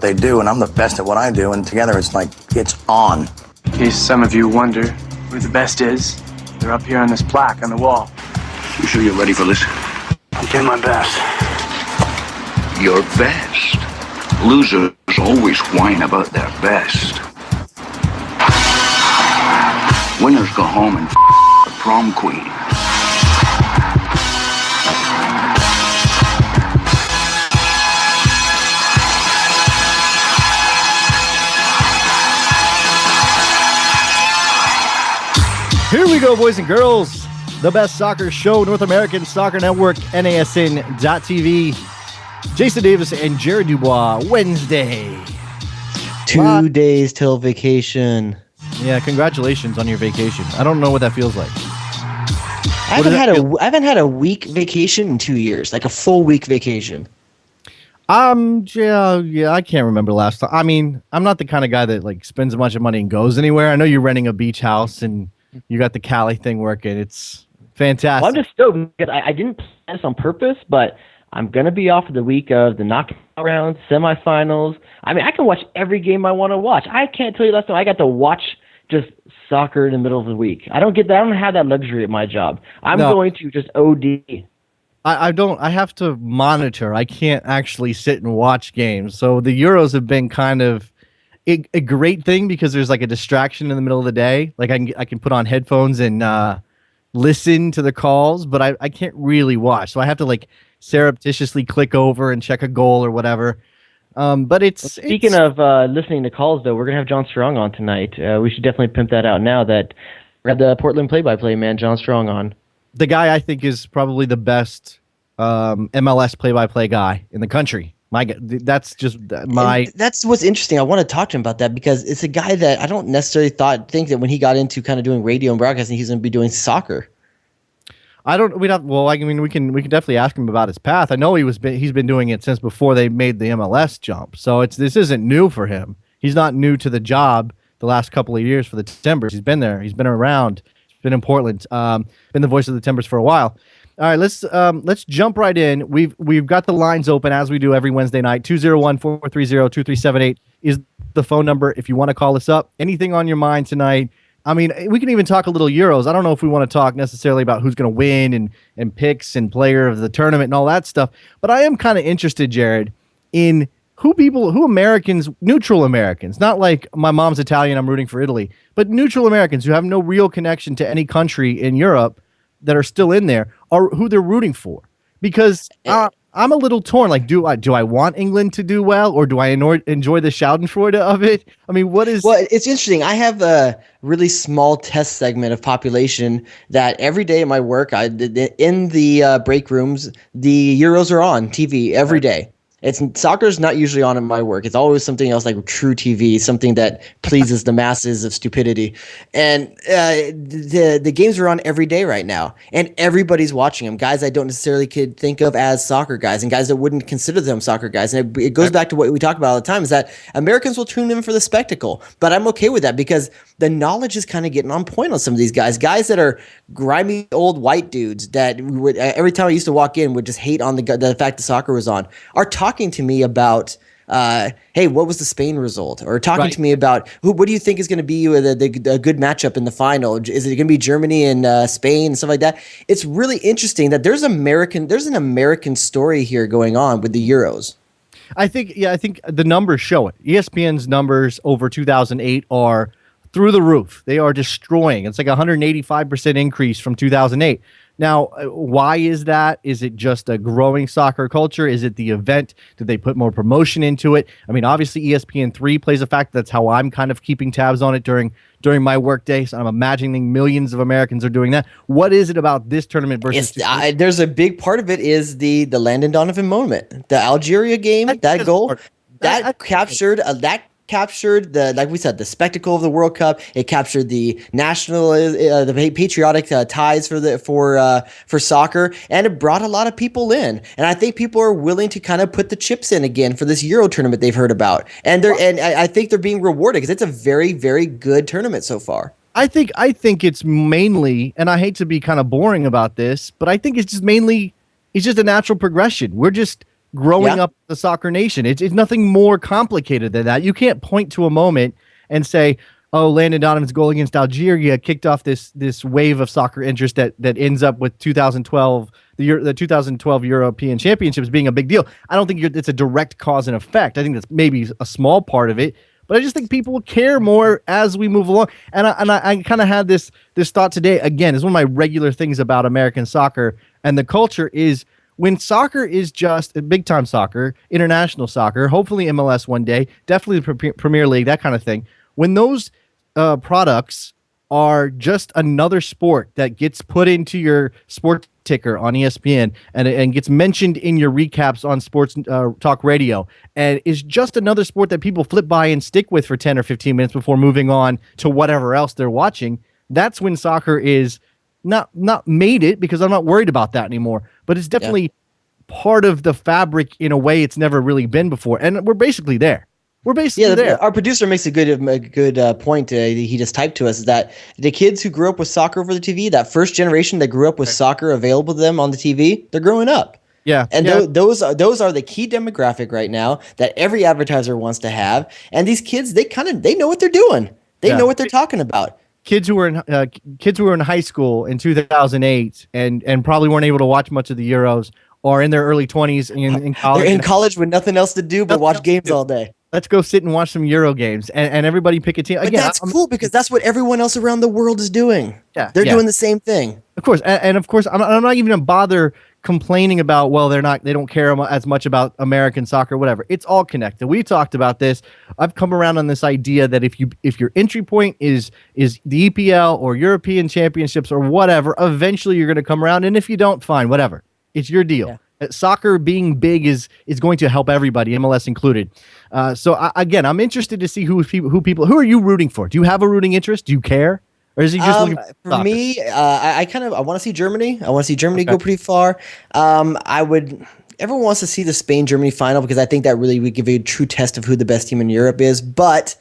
they do, and I'm the best at what I do, and together it's like, it's on. In case some of you wonder who the best is, they're up here on this plaque on the wall. You sure you're ready for this? I'm doing my best. Your best? Losers always whine about their best. Winners go home and the prom queen. Here we go, boys and girls. The best soccer show, North American Soccer Network, NASN.TV. Jason Davis and Jared Dubois, Wednesday. 2 days till vacation. Yeah, congratulations on your vacation. I don't know what that feels like. I haven't had a week vacation in 2 years, like a full week vacation. Yeah, I can't remember last time. I mean, I'm not the kind of guy that like spends a bunch of money and goes anywhere. I know you're renting a beach house and you got the Cali thing working. It's fantastic. Well, I'm just stoked because I didn't plan this on purpose, but I'm going to be off the week of the knockout rounds, semifinals. I mean, I can watch every game I want to watch. I can't tell you last time I got to watch just soccer in the middle of the week. I don't get that. I don't have that luxury at my job. I'm going to just OD. I don't. I have to monitor. I can't actually sit and watch games. So the Euros have been kind of a great thing because there's like a distraction in the middle of the day. Like I can put on headphones and listen to the calls, but I can't really watch. So I have to like surreptitiously click over and check a goal or whatever. But speaking of listening to calls, though, we're gonna have John Strong on tonight. We should definitely pimp that out now that we have the Portland play-by-play man, John Strong, on. The guy I think is probably the best MLS play-by-play guy in the country. That's just my. And that's what's interesting. I want to talk to him about that because it's a guy that I don't necessarily think that when he got into kind of doing radio and broadcasting, he's going to be doing soccer. Well, I mean, we can definitely ask him about his path. I know he's been doing it since before they made the MLS jump. So this isn't new for him. He's not new to the job the last couple of years for the Timbers. He's been there. He's been around. He's been in Portland. Been the voice of the Timbers for a while. All right, let's jump right in. We've got the lines open as we do every Wednesday night. 201-430-2378 is the phone number if you want to call us up. Anything on your mind tonight? I mean, we can even talk a little Euros. I don't know if we want to talk necessarily about who's going to win and picks and player of the tournament and all that stuff. But I am kind of interested, Jared, in who Americans, neutral Americans, not like my mom's Italian, I'm rooting for Italy, but neutral Americans who have no real connection to any country in Europe that are still in there are who they're rooting for. Because I'm a little torn. Like, do I want England to do well, or do I enjoy the Schadenfreude of it? I mean, what is? Well, it's interesting. I have a really small test segment of population that every day at my work, in the break rooms, the Euros are on TV every day. Soccer's not usually on in my work. It's always something else like True TV, something that pleases the masses of stupidity. And the games are on every day right now, and everybody's watching them. Guys I don't necessarily could think of as soccer guys, and guys that wouldn't consider them soccer guys. And it goes back to what we talk about all the time: is that Americans will tune in for the spectacle. But I'm okay with that because the knowledge is kind of getting on point on some of these guys. Guys that are grimy old white dudes that would every time I used to walk in would just hate on the fact that soccer was on, are talking to me about, hey, what was the Spain result? Or talking to me about what do you think is going to be a good matchup in the final? Is it going to be Germany and Spain and stuff like that? It's really interesting that there's an American story here going on with the Euros. I think the numbers show it. ESPN's numbers over 2008 are through the roof. They are destroying. It's like 185% increase from 2008. Now, why is that? Is it just a growing soccer culture? Is it the event? Did they put more promotion into it? I mean, obviously ESPN3 plays a factor. That's how I'm kind of keeping tabs on it during my work day. So I'm imagining millions of Americans are doing that. What is it about this tournament versus? There's a big part of it is the Landon Donovan moment, the Algeria game, that goal that captured the, like we said, the spectacle of the World Cup. It captured the national, the patriotic ties for soccer, and it brought a lot of people in. And I think people are willing to kind of put the chips in again for this Euro tournament they've heard about, and I think they're being rewarded because it's a very, very good tournament so far. I think it's mainly, and I hate to be kind of boring about this, but I think it's just mainly, it's just a natural progression. growing up the soccer nation. It's nothing more complicated than that. You can't point to a moment and say, oh, Landon Donovan's goal against Algeria kicked off this wave of soccer interest that ends up with 2012 the 2012 European Championships being a big deal. I don't think it's a direct cause and effect. I think that's maybe a small part of it, but I just think people will care more as we move along. And I kind of had this thought today. Again, it's one of my regular things about American soccer and the culture is when soccer is just big time soccer, international soccer, hopefully MLS one day, definitely the Premier League, that kind of thing. When those products are just another sport that gets put into your sports ticker on ESPN and gets mentioned in your recaps on sports talk radio and is just another sport that people flip by and stick with for 10 or 15 minutes before moving on to whatever else they're watching, that's when soccer is not made it, because I'm not worried about that anymore, but it's definitely part of the fabric in a way it's never really been before. And we're basically there. We're basically there. Our producer makes a good point. He just typed to us is that the kids who grew up with soccer over the TV, that first generation that grew up with soccer available to them on the TV, they're growing up. Yeah, and those are the key demographic right now that every advertiser wants to have. And these kids, they know what they're doing. They know what they're talking about. Kids who were in high school in 2008 and probably weren't able to watch much of the Euros, or in their early 20s in college. They're in college with nothing else to do but watch games all day. Let's go sit and watch some Euro games and everybody pick a team. But that's cool because that's what everyone else around the world is doing. Yeah, they're doing the same thing. Of course, and of course, I'm not even gonna bother complaining about they don't care as much about American soccer, whatever. It's all connected. We talked about this. I've come around on this idea that if your entry point is the EPL or European Championships or whatever, eventually you're gonna come around. And if you don't, fine, whatever. It's your deal. Yeah. Soccer being big is going to help everybody, MLS included. Again, I'm interested to see who are you rooting for? Do you have a rooting interest? Do you care? Or is he just looking for soccer? Me, I want to see Germany. I want to see Germany go pretty far. Everyone wants to see the Spain-Germany final because I think that really would give a true test of who the best team in Europe is. But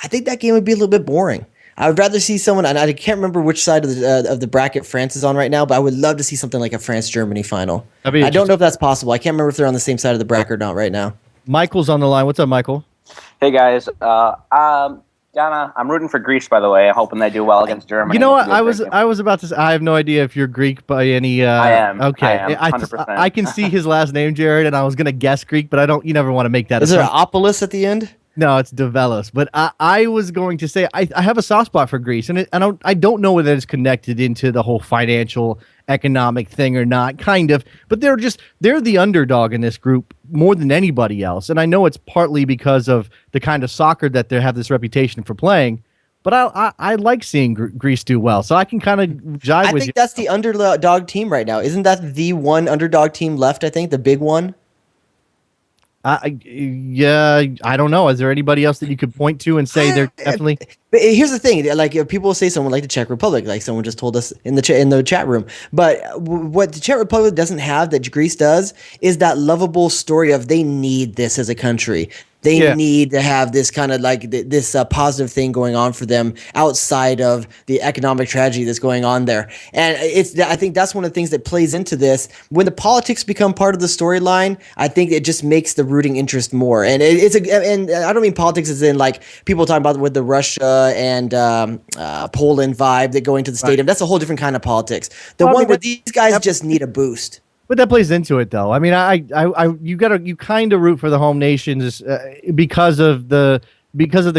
I think that game would be a little bit boring. I would rather see someone, and I can't remember which side of the bracket France is on right now, but I would love to see something like a France-Germany final. I don't know if that's possible. I can't remember if they're on the same side of the bracket or not right now. Michael's on the line. What's up, Michael? Hey, guys. Donna, I'm rooting for Greece, by the way. I'm hoping they do well against Germany. You know what? I was about to say, I have no idea if you're Greek by any... I am. Okay. I am, 100%. I can see his last name, Jared, and I was going to guess Greek, but you never want to make that. Is there an Opolis at the end? No, it's Develos. But I was going to say I have a soft spot for Greece, and I don't know whether it's connected into the whole financial economic thing or not, kind of. But they're the underdog in this group more than anybody else, and I know it's partly because of the kind of soccer that they have this reputation for playing. But I like seeing Greece do well, so I can kind of jive with you. I think that's the underdog team right now. Isn't that the one underdog team left? I think the big one. Yeah, I don't know. Is there anybody else that you could point to and say they're definitely? But here's the thing: like people will say someone like the Czech Republic, like someone just told us in the chat room. But what the Czech Republic doesn't have that Greece does is that lovable story of they need this as a country. They need to have this kind of like this positive thing going on for them outside of the economic tragedy that's going on there. And I think that's one of the things that plays into this. When the politics become part of the storyline, I think it just makes the rooting interest more. And and I don't mean politics as in like people talking about with the Russia and Poland vibe that go into the stadium. Right. That's a whole different kind of politics. Where these guys just need a boost. But that plays into it, though. I mean, you kind of root for the home nations because of the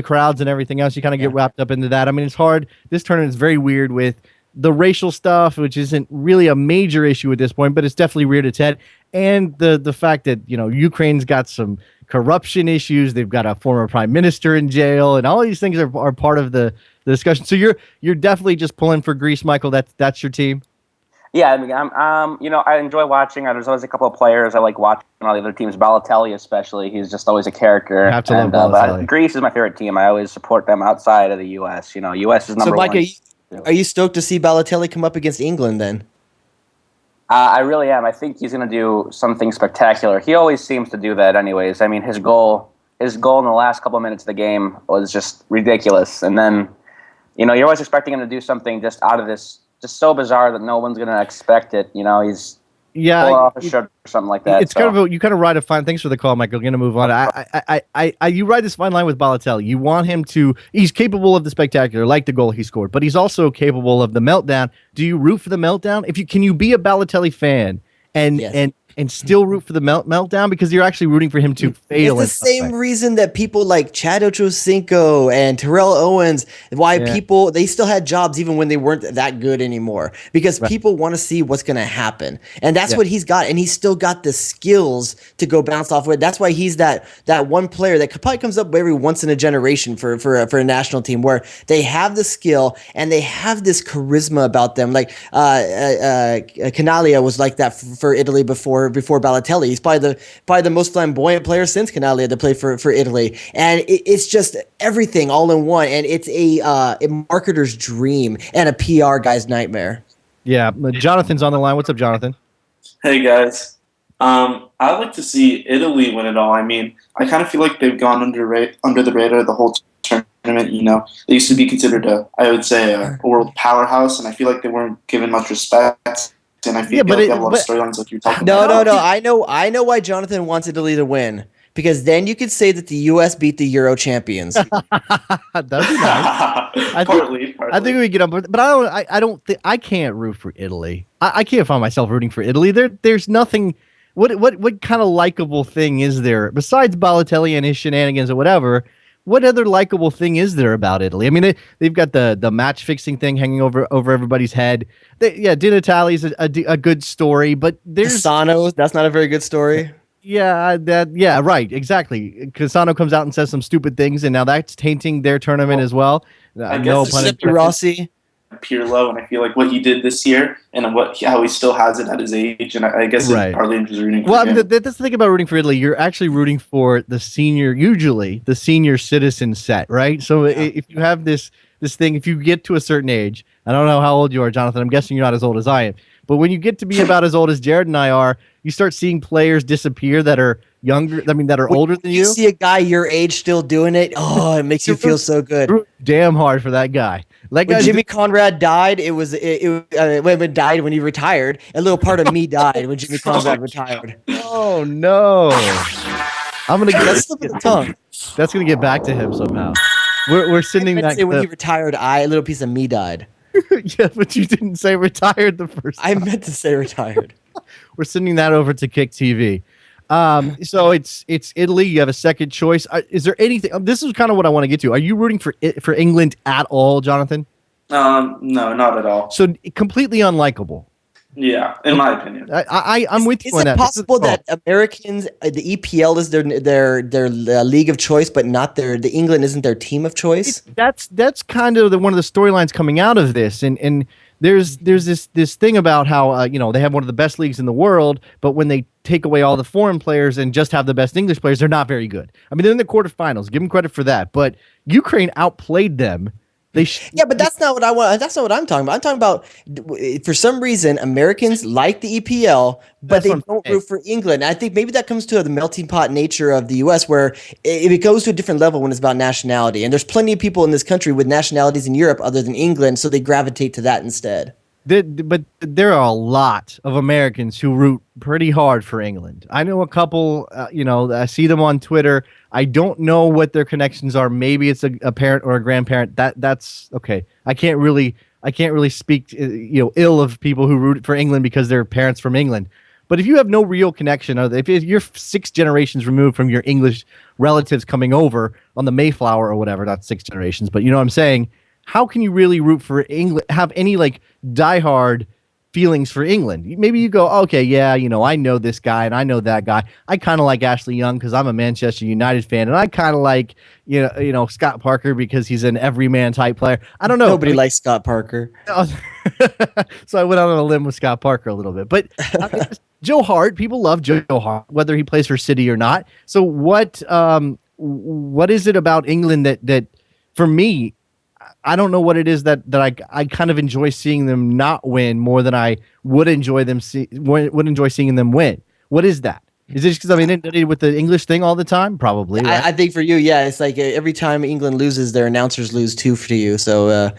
crowds and everything else. You kind of get wrapped up into that. I mean, it's hard. This tournament is very weird with the racial stuff, which isn't really a major issue at this point, but it's definitely reared its head. And the fact that Ukraine's got some corruption issues. They've got a former prime minister in jail, and all these things are part of the discussion. So you're definitely just pulling for Greece, Michael. That's your team. Yeah, I mean, I enjoy watching. There's always a couple of players I like watching on all the other teams. Balotelli, especially, he's just always a character. I have to love Balotelli. But Greece is my favorite team. I always support them outside of the U.S. U.S. is number one. So, Mike, are you stoked to see Balotelli come up against England then? I really am. I think he's going to do something spectacular. He always seems to do that, anyways. I mean, his goal in the last couple of minutes of the game was just ridiculous. And then, you're always expecting him to do something just out of this. Just so bizarre that no one's going to expect it. Yeah, pull it off a shirt or something like that. It's kind of you kind of ride a fine. Thanks for the call, Michael. Going to move on. You ride this fine line with Balotelli. You want him to. He's capable of the spectacular, like the goal he scored, but he's also capable of the meltdown. Do you root for the meltdown? Can you be a Balotelli fan and still root for the meltdown, because you're actually rooting for him to fail? It's the same reason that people like Chad Ochocinco and Terrell Owens, why people, they still had jobs even when they weren't that good anymore, because people want to see what's going to happen. And that's what he's got. And he's still got the skills to go bounce off with. That's why he's that one player that probably comes up every once in a generation for a national team, where they have the skill and they have this charisma about them. Like Canaglia was like that for Italy before Balotelli. He's probably the most flamboyant player since Canaglia to play for Italy. And it's just everything all in one. And it's a marketer's dream and a PR guy's nightmare. Yeah. Jonathan's on the line. What's up, Jonathan? Hey, guys. I'd like to see Italy win it all. I mean, I kind of feel like they've gone under the radar the whole tournament. You know, they used to be considered a world powerhouse, and I feel like they weren't given much respect. And I feel like they have a lot of storylines like you're talking about. No. I know why Jonathan wants Italy to win. Because then you could say that the U.S. beat the Euro champions. That'd be nice. Partly. I think we get up, but I don't think I can't root for Italy. I can't find myself rooting for Italy. There's nothing. What kind of likable thing is there besides Balotelli and his shenanigans or whatever? What other likable thing is there about Italy? I mean, they've got the match fixing thing hanging over everybody's head. Di Natale's a good story, but there's Cassano. That's not a very good story. Yeah, right, exactly. Cassano comes out and says some stupid things, and now that's tainting their tournament as well. I guess Rossi. Pirlo, and I feel like what he did this year and how he still has it at his age, and I guess partly I'm just rooting for him. Well, that's the thing about rooting for Italy. You're actually rooting for usually the senior citizen set, right? So if you have this thing, if you get to a certain age, I don't know how old you are, Jonathan. I'm guessing you're not as old as I am. But when you get to be about as old as Jared and I are, you start seeing players disappear that are younger. I mean, that are older than you. You see a guy your age still doing it. Oh, it makes you feel so good. Damn hard for that guy. Like when Jimmy Conrad died, when died when he retired. A little part of me died when Jimmy Conrad retired. Oh no! I'm gonna get slip of the tongue. That's gonna get back to him somehow. We're sending that. When he retired, a little piece of me died. Yeah, but you didn't say retired the first time. I meant to say retired. We're sending that over to Kick TV. So it's Italy. You have a second choice. Is there anything? This is kind of what I want to get to. Are you rooting for England at all, Jonathan? No, not at all. So completely unlikable. Yeah, in my opinion. I'm with you on that. Is it possible that Americans, the EPL is their league of choice, but not the England isn't their team of choice? That's kind of one of the storylines coming out of this, and there's this thing about how they have one of the best leagues in the world, but when they take away all the foreign players and just have the best English players, they're not very good. I mean, they're in the quarterfinals. Give them credit for that, but Ukraine outplayed them. But that's not what I want. That's not what I'm talking about. I'm talking about, for some reason, Americans like the EPL, but they don't root for England. And I think maybe that comes to the melting pot nature of the U.S., where it goes to a different level when it's about nationality. And there's plenty of people in this country with nationalities in Europe other than England, so they gravitate to that instead. But there are a lot of Americans who root pretty hard for England. I know a couple, I see them on Twitter. I don't know what their connections are. Maybe it's a parent or a grandparent. That's okay. I can't really speak, ill of people who root for England because they're parents from England. But if you have no real connection, if you're 6 generations removed from your English relatives coming over on the Mayflower or whatever, not 6 generations, but you know what I'm saying? How can you really root for England, have any diehard feelings for England? Maybe you go, okay, yeah, I know this guy and I know that guy. I kind of like Ashley Young because I'm a Manchester United fan, and I kind of like, Scott Parker because he's an everyman type player. I don't know. Nobody likes Scott Parker. So I went out on a limb with Scott Parker a little bit. But Joe Hart, people love Joe Hart, whether he plays for City or not. So what is it about England that for me, I don't know what it is that I kind of enjoy seeing them not win more than I would enjoy seeing them win. What is that? Is it just because I'm inundated with the English thing all the time? Probably. Right? I think for you, yeah, it's like every time England loses, their announcers lose 2 for you. So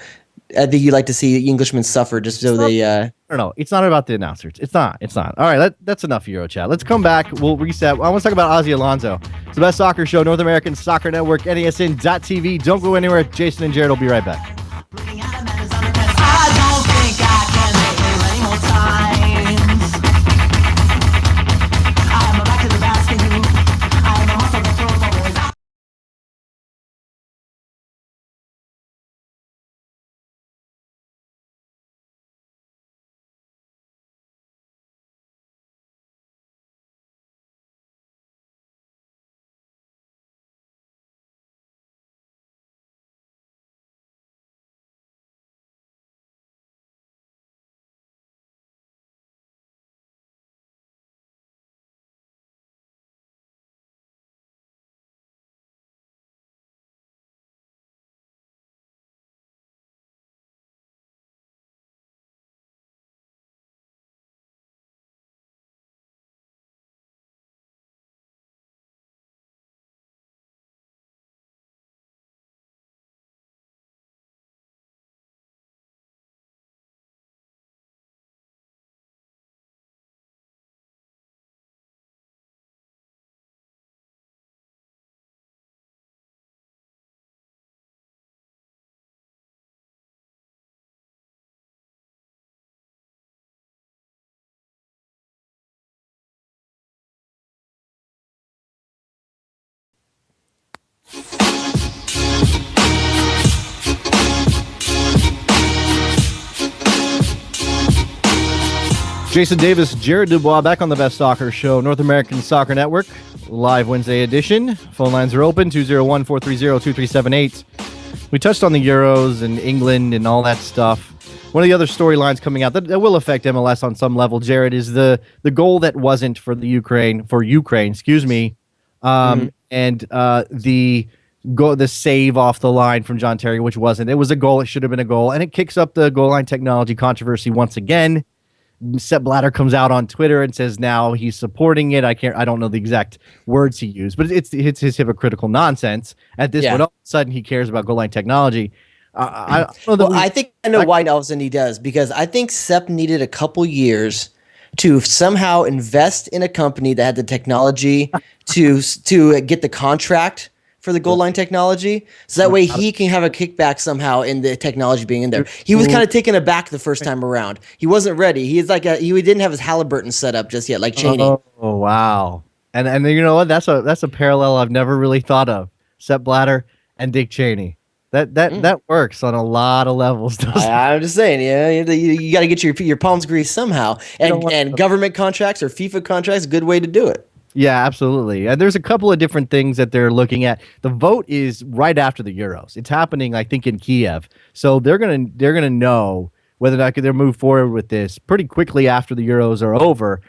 I think you like to see Englishmen suffer just so they. No, it's not about the announcers. It's not. All right, that's enough Euro chat. Let's come back. We'll reset. I want to talk about Ozzy Alonso. It's the best soccer show, North American Soccer Network, NESN.TV. Don't go anywhere. Jason and Jared will be right back. Jason Davis, Jared Dubois, back on the Best Soccer Show, North American Soccer Network, live Wednesday edition. Phone lines are open, 201-430-2378. We touched on the Euros and England and all that stuff. One of the other storylines coming out that will affect MLS on some level, Jared, is the goal that wasn't for Ukraine, and the save off the line from John Terry, which wasn't. It was a goal. It should have been a goal, and it kicks up the goal line technology controversy once again. Sepp Blatter comes out on Twitter and says now he's supporting it. I don't know the exact words he used, but it's his hypocritical nonsense. At this point, all of a sudden he cares about goal line technology. I think I know why all of a sudden he does, because I think Sepp needed a couple years to somehow invest in a company that had the technology to get the contract for the goal line technology, so that way he can have a kickback somehow in the technology being in there. He was kind of taken aback the first time around. He wasn't ready. He didn't have his Halliburton set up just yet, like Cheney. Oh wow! And you know what? That's a parallel I've never really thought of. Sepp Blatter and Dick Cheney. That works on a lot of levels. I'm just saying, you got to get your palms greased somehow, and government contracts or FIFA contracts, a good way to do it. Yeah, absolutely. And there's a couple of different things that they're looking at. The vote is right after the Euros. It's happening, I think, in Kiev. So they're gonna know whether or not they'll move forward with this pretty quickly after the Euros are over,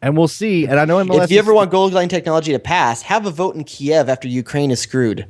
and we'll see. And I know MLS, if you ever want goal line technology to pass, have a vote in Kiev after Ukraine is screwed.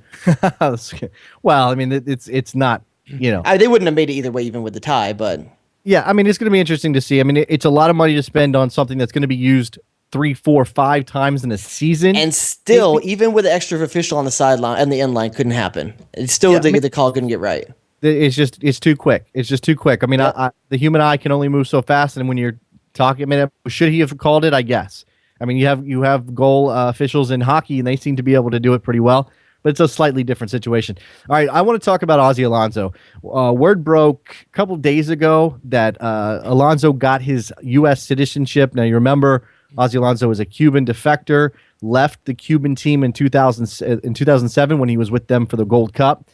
Well, I mean, it's not, they wouldn't have made it either way, even with the tie. But yeah, I mean, it's going to be interesting to see. I mean, it's a lot of money to spend on something that's going to be used 3, 4, 5 times in a season, and still, even with the extra official on the sideline and the end line, couldn't happen. It's still the call couldn't get right. It's too quick. It's just too quick. I mean, the human eye can only move so fast, and when you're talking, I mean, should he have called it? I guess. I mean, you have goal officials in hockey, and they seem to be able to do it pretty well. But it's a slightly different situation. All right, I want to talk about Ozzy Alonso. Word broke a couple days ago that Alonso got his U.S. citizenship. Now, you remember Ozzy Alonso was a Cuban defector, left the Cuban team in 2007 when he was with them for the Gold Cup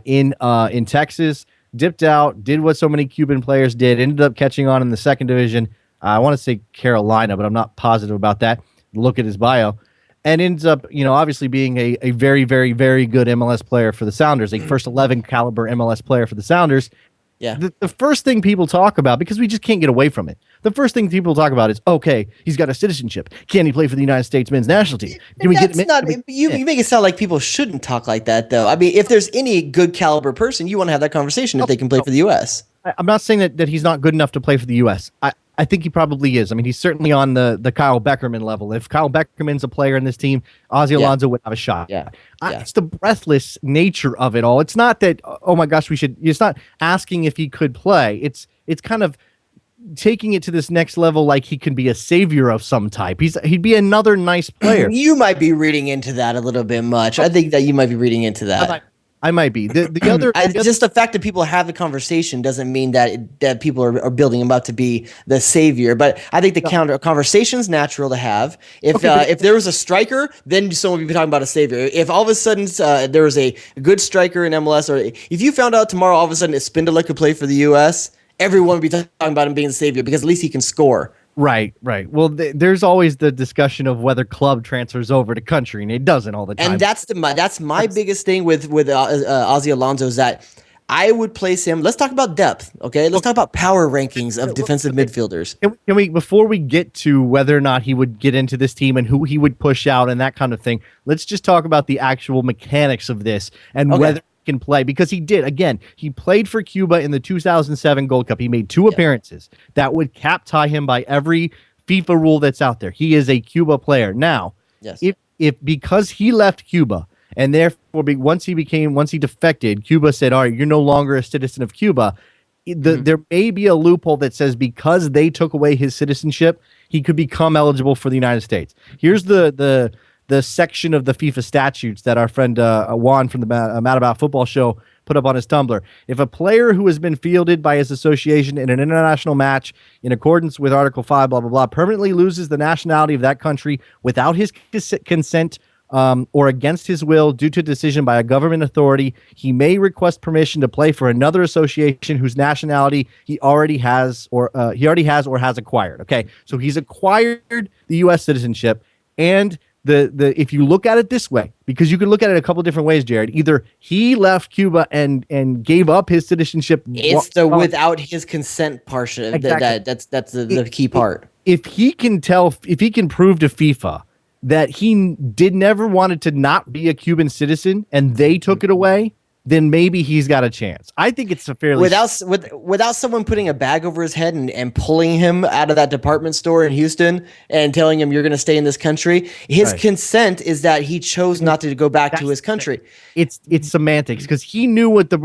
in Texas, dipped out, did what so many Cuban players did, ended up catching on in the second division. I want to say Carolina, but I'm not positive about that. Look at his bio. And ends up, obviously being a very, very, very good MLS player for the Sounders, a first 11 caliber MLS player for the Sounders. Yeah. The first thing people talk about, because we just can't get away from it, the first thing people talk about is, okay, he's got a citizenship. Can he play for the United States men's national team? Can we get him? You make it sound like people shouldn't talk like that, though. I mean, if there's any good caliber person, you want to have that conversation if they can play for the U.S. I'm not saying that he's not good enough to play for the U.S. I think he probably is. I mean, he's certainly on the Kyle Beckerman level. If Kyle Beckerman's a player in this team, Ozzy Alonso would have a shot. Yeah. It's the breathless nature of it all. It's not that, oh my gosh, it's not asking if he could play. It's kind of taking it to this next level, like he can be a savior of some type. He'd be another nice player. You might be reading into that a little bit much. I think that you might be reading into that. I might be. Just the fact that people have the conversation doesn't mean that people are building him up to be the savior. But I think the conversation's natural to have. If there was a striker, then someone would be talking about a savior. If all of a sudden there was a good striker in MLS, or if you found out tomorrow all of a sudden Spindola could play for the U.S., everyone would be talking about him being the savior because at least he can score. Right. Well, there's always the discussion of whether club transfers over to country, and it doesn't all the time. And that's my biggest thing with Ozzy Alonso is that I would place him. Let's talk about depth, okay? Let's talk about power rankings of defensive midfielders. Can we, before we get to whether or not he would get into this team and who he would push out and that kind of thing, let's just talk about the actual mechanics of this and whether can play, because he did. Again, he played for Cuba in the 2007 Gold Cup. He made 2 appearances that would cap tie him by every FIFA rule that's out there. He is a Cuba player. Now, if because he left Cuba and therefore once he defected, Cuba said, all right, you're no longer a citizen of Cuba. There may be a loophole that says because they took away his citizenship, he could become eligible for the United States. Here's the section of the FIFA statutes that our friend Juan from the Mad About Football show put up on his Tumblr. If a player who has been fielded by his association in an international match in accordance with Article 5, blah, blah, blah, permanently loses the nationality of that country without his consent or against his will due to decision by a government authority, he may request permission to play for another association whose nationality he already has or has acquired. Okay, so he's acquired the U.S. citizenship, and the if you look at it this way, because you can look at it a couple different ways, Jared. Either he left Cuba and gave up his citizenship. It's the without his consent portion. Exactly. That's the key part. If he can prove to FIFA that he never wanted to not be a Cuban citizen and they took it away, then maybe he's got a chance. I think it's a fairly without someone putting a bag over his head and pulling him out of that department store in Houston and telling him you're going to stay in this country. His consent is that he chose not to go back to his country. It's semantics, because he knew what the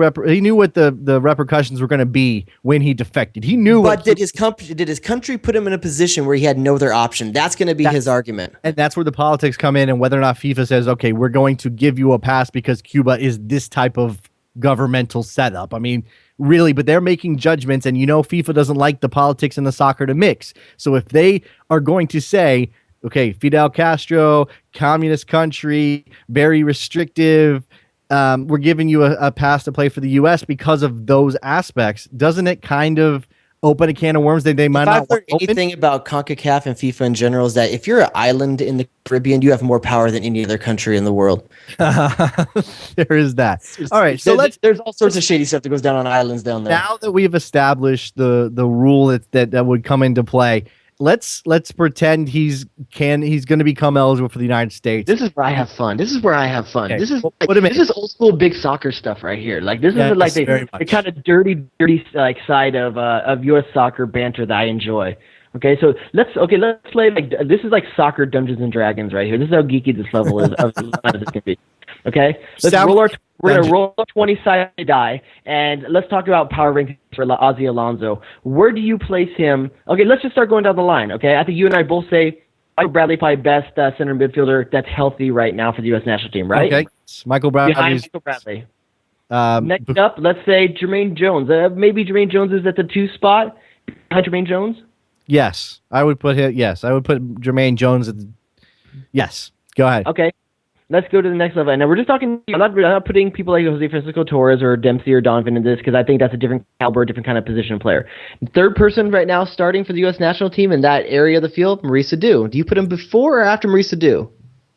repercussions were going to be when he defected. He knew. But did his country put him in a position where he had no other option? That's going to be his argument. And that's where the politics come in, and whether or not FIFA says, okay, we're going to give you a pass because Cuba is this type of governmental setup. I mean, really, but they're making judgments, and FIFA doesn't like the politics and the soccer to mix. So if they are going to say, okay, Fidel Castro, communist country, very restrictive, we're giving you a pass to play for the U.S. because of those aspects, doesn't it kind of open a can of worms that they might not learn anything about CONCACAF and FIFA in general is that if you're an island in the Caribbean, you have more power than any other country in the world. There is that. All right, so there's all sorts of shady stuff that goes down on islands down there. Now that we've established the rule that would come into play, let's pretend he's going to become eligible for the United States. This is where I have fun. Okay. This is old school big soccer stuff right here. Like this is like the kind of dirty like side of U.S. soccer banter that I enjoy. Okay, so let's play like this is like soccer Dungeons and Dragons right here. This is how geeky this level is of this can be. Okay, we're gonna roll a 20-sided die, and let's talk about power rankings for Ozzy Alonso. Where do you place him? Okay, let's just start going down the line. Okay, I think you and I both say Michael Bradley probably best center midfielder that's healthy right now for the U.S. national team, right? Okay, Michael Bradley. Behind Michael Bradley. Next up, let's say Jermaine Jones. Maybe Jermaine Jones is at the 2 spot behind Jermaine Jones. Yes, I would put him. Yes, I would put Jermaine Jones at the. Yes, go ahead. Okay. Let's go to the next level. Now, we're just talking, I'm not putting people like Jose Francisco Torres or Dempsey or Donovan in this because I think that's a different caliber, different kind of position player. Third person right now starting for the U.S. national team in that area of the field, Maurice Adu. Do you put him before or after Maurice Adu?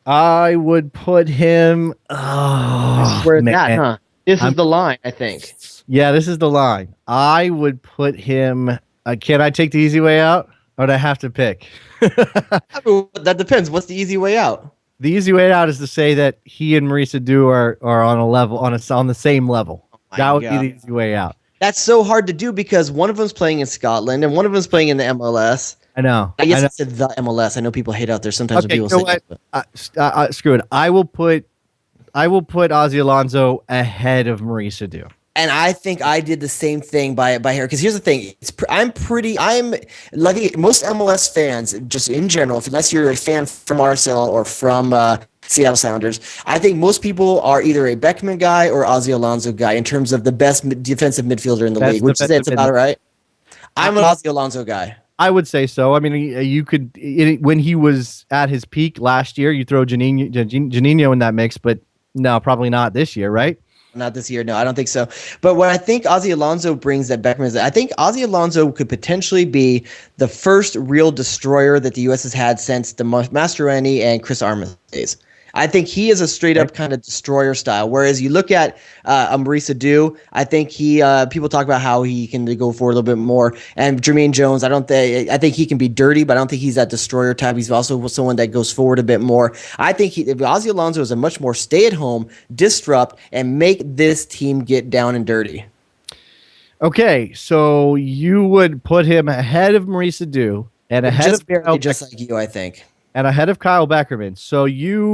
I would put him. This is where it's at, huh? This is the line, I think. Yeah, this is the line. I would put him. Can I take the easy way out, or do I have to pick? That depends. What's the easy way out? The easy way out is to say that he and Maurice Adu are on a level on the same level. That would be the easy way out. That's so hard to do because one of them's playing in Scotland and one of them's playing in the MLS. I know. I guess I said the MLS. I know people hate out there sometimes when people say what? Screw it. I will put Ozzy Alonso ahead of Maurice Adu. And I think I did the same thing by here. Because here's the thing: I'm like most MLS fans, just in general. Unless you're a fan from RSL or from Seattle Sounders, I think most people are either a Beckman guy or Ozzy Alonso guy in terms of the best defensive midfielder in the league. Which is it's about right. I'm an Ozzy Alonso guy. I would say so. I mean, you could when he was at his peak last year, you throw Janino in that mix, but no, probably not this year, right? Not this year. No, I don't think so. But what I think Ozzy Alonso brings that Beckman is, I think Ozzy Alonso could potentially be the first real destroyer that the U.S. has had since the Mastroeni and Chris Armas days. I think he is a straight up kind of destroyer style. Whereas you look at Maurice Adu, I think people talk about how he can go for a little bit more. And Jermaine Jones, I think he can be dirty, but I don't think he's that destroyer type. He's also someone that goes forward a bit more. I think Ozzy Alonso is a much more stay at home, disrupt, and make this team get down and dirty. Okay, so you would put him ahead of Maurice Adu and ahead just of barely, just like you, I think. And ahead of Kyle Beckerman. So you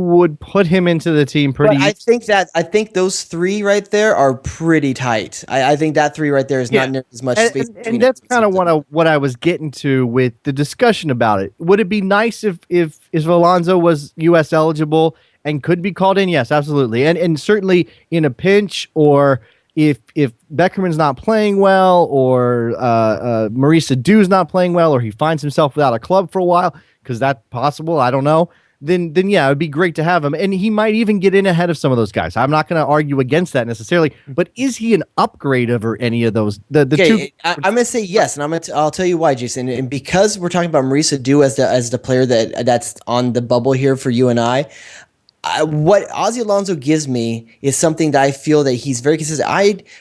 would put him into the team pretty easy. I think those three right there are pretty tight. I think that three right there is not near as much space. And that's kind of what I was getting to with the discussion about it. Would it be nice if Alonso was US eligible and could be called in? Yes, absolutely. And certainly in a pinch, or if Beckerman's not playing well, or Maurice Adu's not playing well, or he finds himself without a club for a while, because that's possible, I don't know, then yeah, it would be great to have him. And he might even get in ahead of some of those guys. I'm not going to argue against that necessarily, but is he an upgrade over any of those? The two. I'm going to say yes, and I'll tell you why, Jason. And because we're talking about Maurice Adu as the player that's on the bubble here for you and I, what Ozzy Alonso gives me is something that I feel that he's very consistent.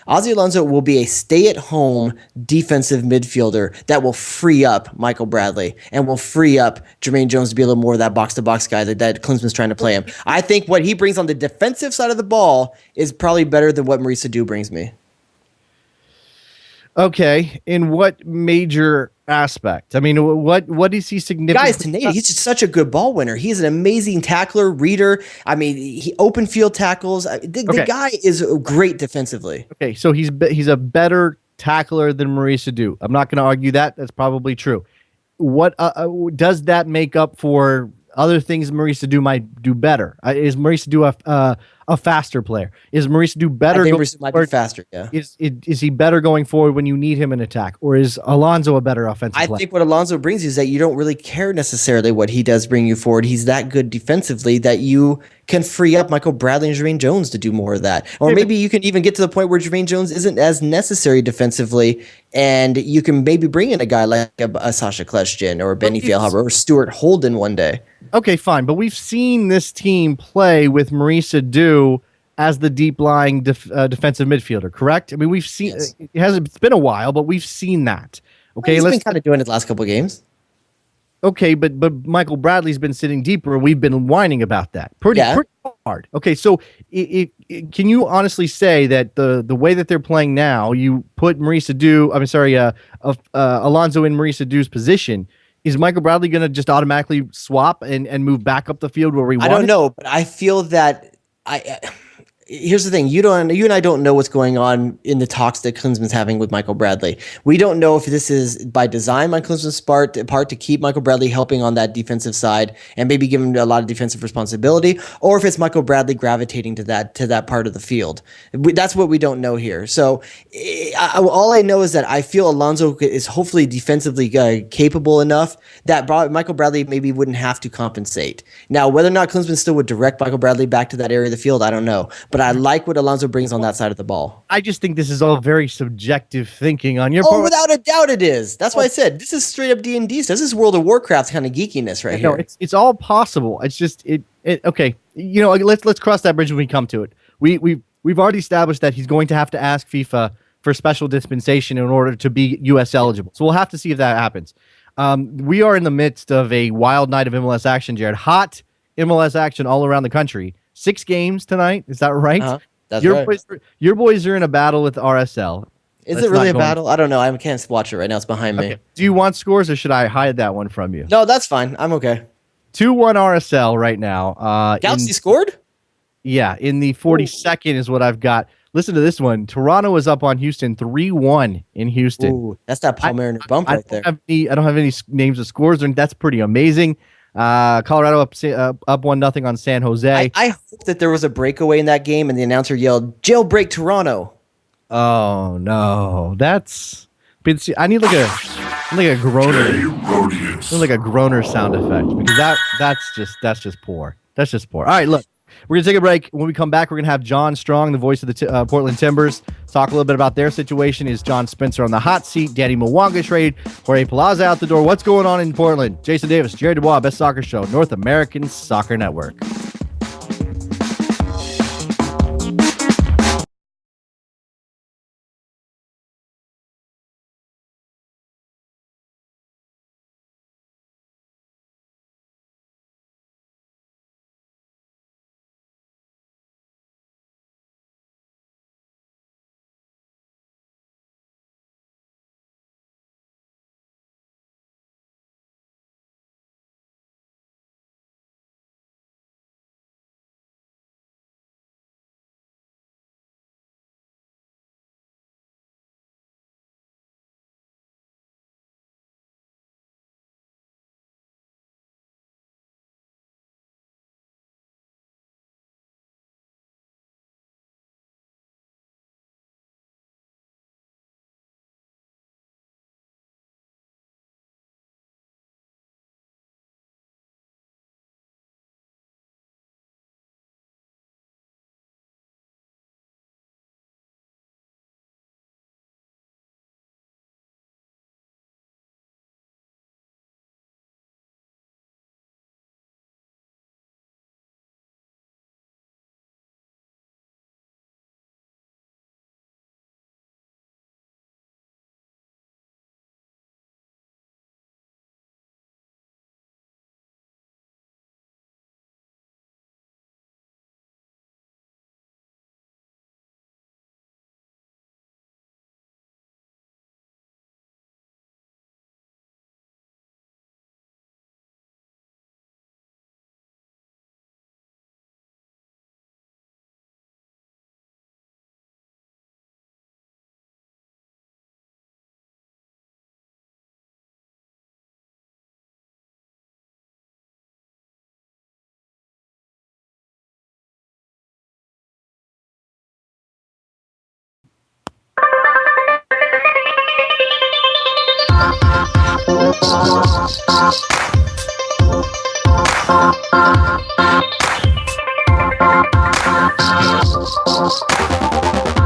Ozzy Alonso will be a stay-at-home defensive midfielder that will free up Michael Bradley and will free up Jermaine Jones to be a little more of that box-to-box guy that Klinsman's trying to play him. I think what he brings on the defensive side of the ball is probably better than what Maurice Adu brings me. Okay, in what major aspect? I mean, what is he significant? Guy's tenacious. He's just such a good ball winner. He's an amazing tackler, reader. I mean, he open field tackles. The guy is great defensively. Okay, so he's a better tackler than Maurice Adu. I'm not going to argue that. That's probably true. What does that make up for other things Maurice Adu might do better? Is Maurice Adu a faster player? Is Maurice Adu better? I think Maurice might be faster, yeah. Is he better going forward when you need him in attack? Or is Alonso a better offensive player? I think what Alonso brings you is that you don't really care necessarily what he does bring you forward. He's that good defensively that you can free up Michael Bradley and Jermaine Jones to do more of that. Or maybe you can even get to the point where Jermaine Jones isn't as necessary defensively, and you can maybe bring in a guy like a Sasha Kleshkin or Benny Feilhaber or Stuart Holden one day. Okay, fine. But we've seen this team play with Maurice Adu as the deep-lying defensive midfielder, correct? I mean, we've seen it's been a while, but we've seen that. Okay, he's been kind of doing it the last couple of games. Okay, but Michael Bradley's been sitting deeper. We've been whining about that pretty hard. Okay, so can you honestly say that the way that they're playing now, you put Alonso in Maurice Adu's position, is Michael Bradley going to just automatically swap and move back up the field where we want? I don't know, but I feel that here's the thing. You and I don't know what's going on in the talks that Klinsman's having with Michael Bradley. We don't know if this is by design on Klinsman's part to keep Michael Bradley helping on that defensive side and maybe give him a lot of defensive responsibility, or if it's Michael Bradley gravitating to that part of the field. That's what we don't know here. So all I know is that I feel Alonso is hopefully defensively capable enough that Michael Bradley maybe wouldn't have to compensate. Now, whether or not Klinsman still would direct Michael Bradley back to that area of the field, I don't know. But I like what Alonso brings on that side of the ball. I just think this is all very subjective thinking on your part. Oh, without a doubt it is. That's why I said this is straight up D&D stuff. This is World of Warcraft kind of geekiness right here. No, it's all possible. It's just okay. You know, let's cross that bridge when we come to it. We've already established that he's going to have to ask FIFA for special dispensation in order to be US eligible. So we'll have to see if that happens. We are in the midst of a wild night of MLS action, Jared. Hot MLS action all around the country. 6 games tonight. Is that right? That's right. Your boys are in a battle with RSL. Is it really a battle? I don't know. I can't watch it right now. It's behind me. Do you want scores or should I hide that one from you? No, that's fine. I'm okay. 2-1 RSL right now. Galaxy scored? Yeah, in the 42nd is what I've got. Listen to this one. Toronto is up on Houston 3-1 in Houston. Ooh, that's that Paul Mariner bump right there. I don't have any names of scores. That's pretty amazing. Colorado up 1-0 on San Jose. I hope that there was a breakaway in that game and the announcer yelled, "Jailbreak Toronto." Oh no, that's. But see, I need like a groaner, like a groaner sound effect because that's just poor. That's just poor. All right, look, we're gonna take a break. When we come back, we're gonna have John Strong, the voice of the Portland Timbers, talk a little bit about their situation. Is John Spencer on the hot seat? Danny Mwanga trade? Jorge Plaza out the door? What's going on in Portland? Jason Davis, Jerry Dubois, Best Soccer Show, North American Soccer Network.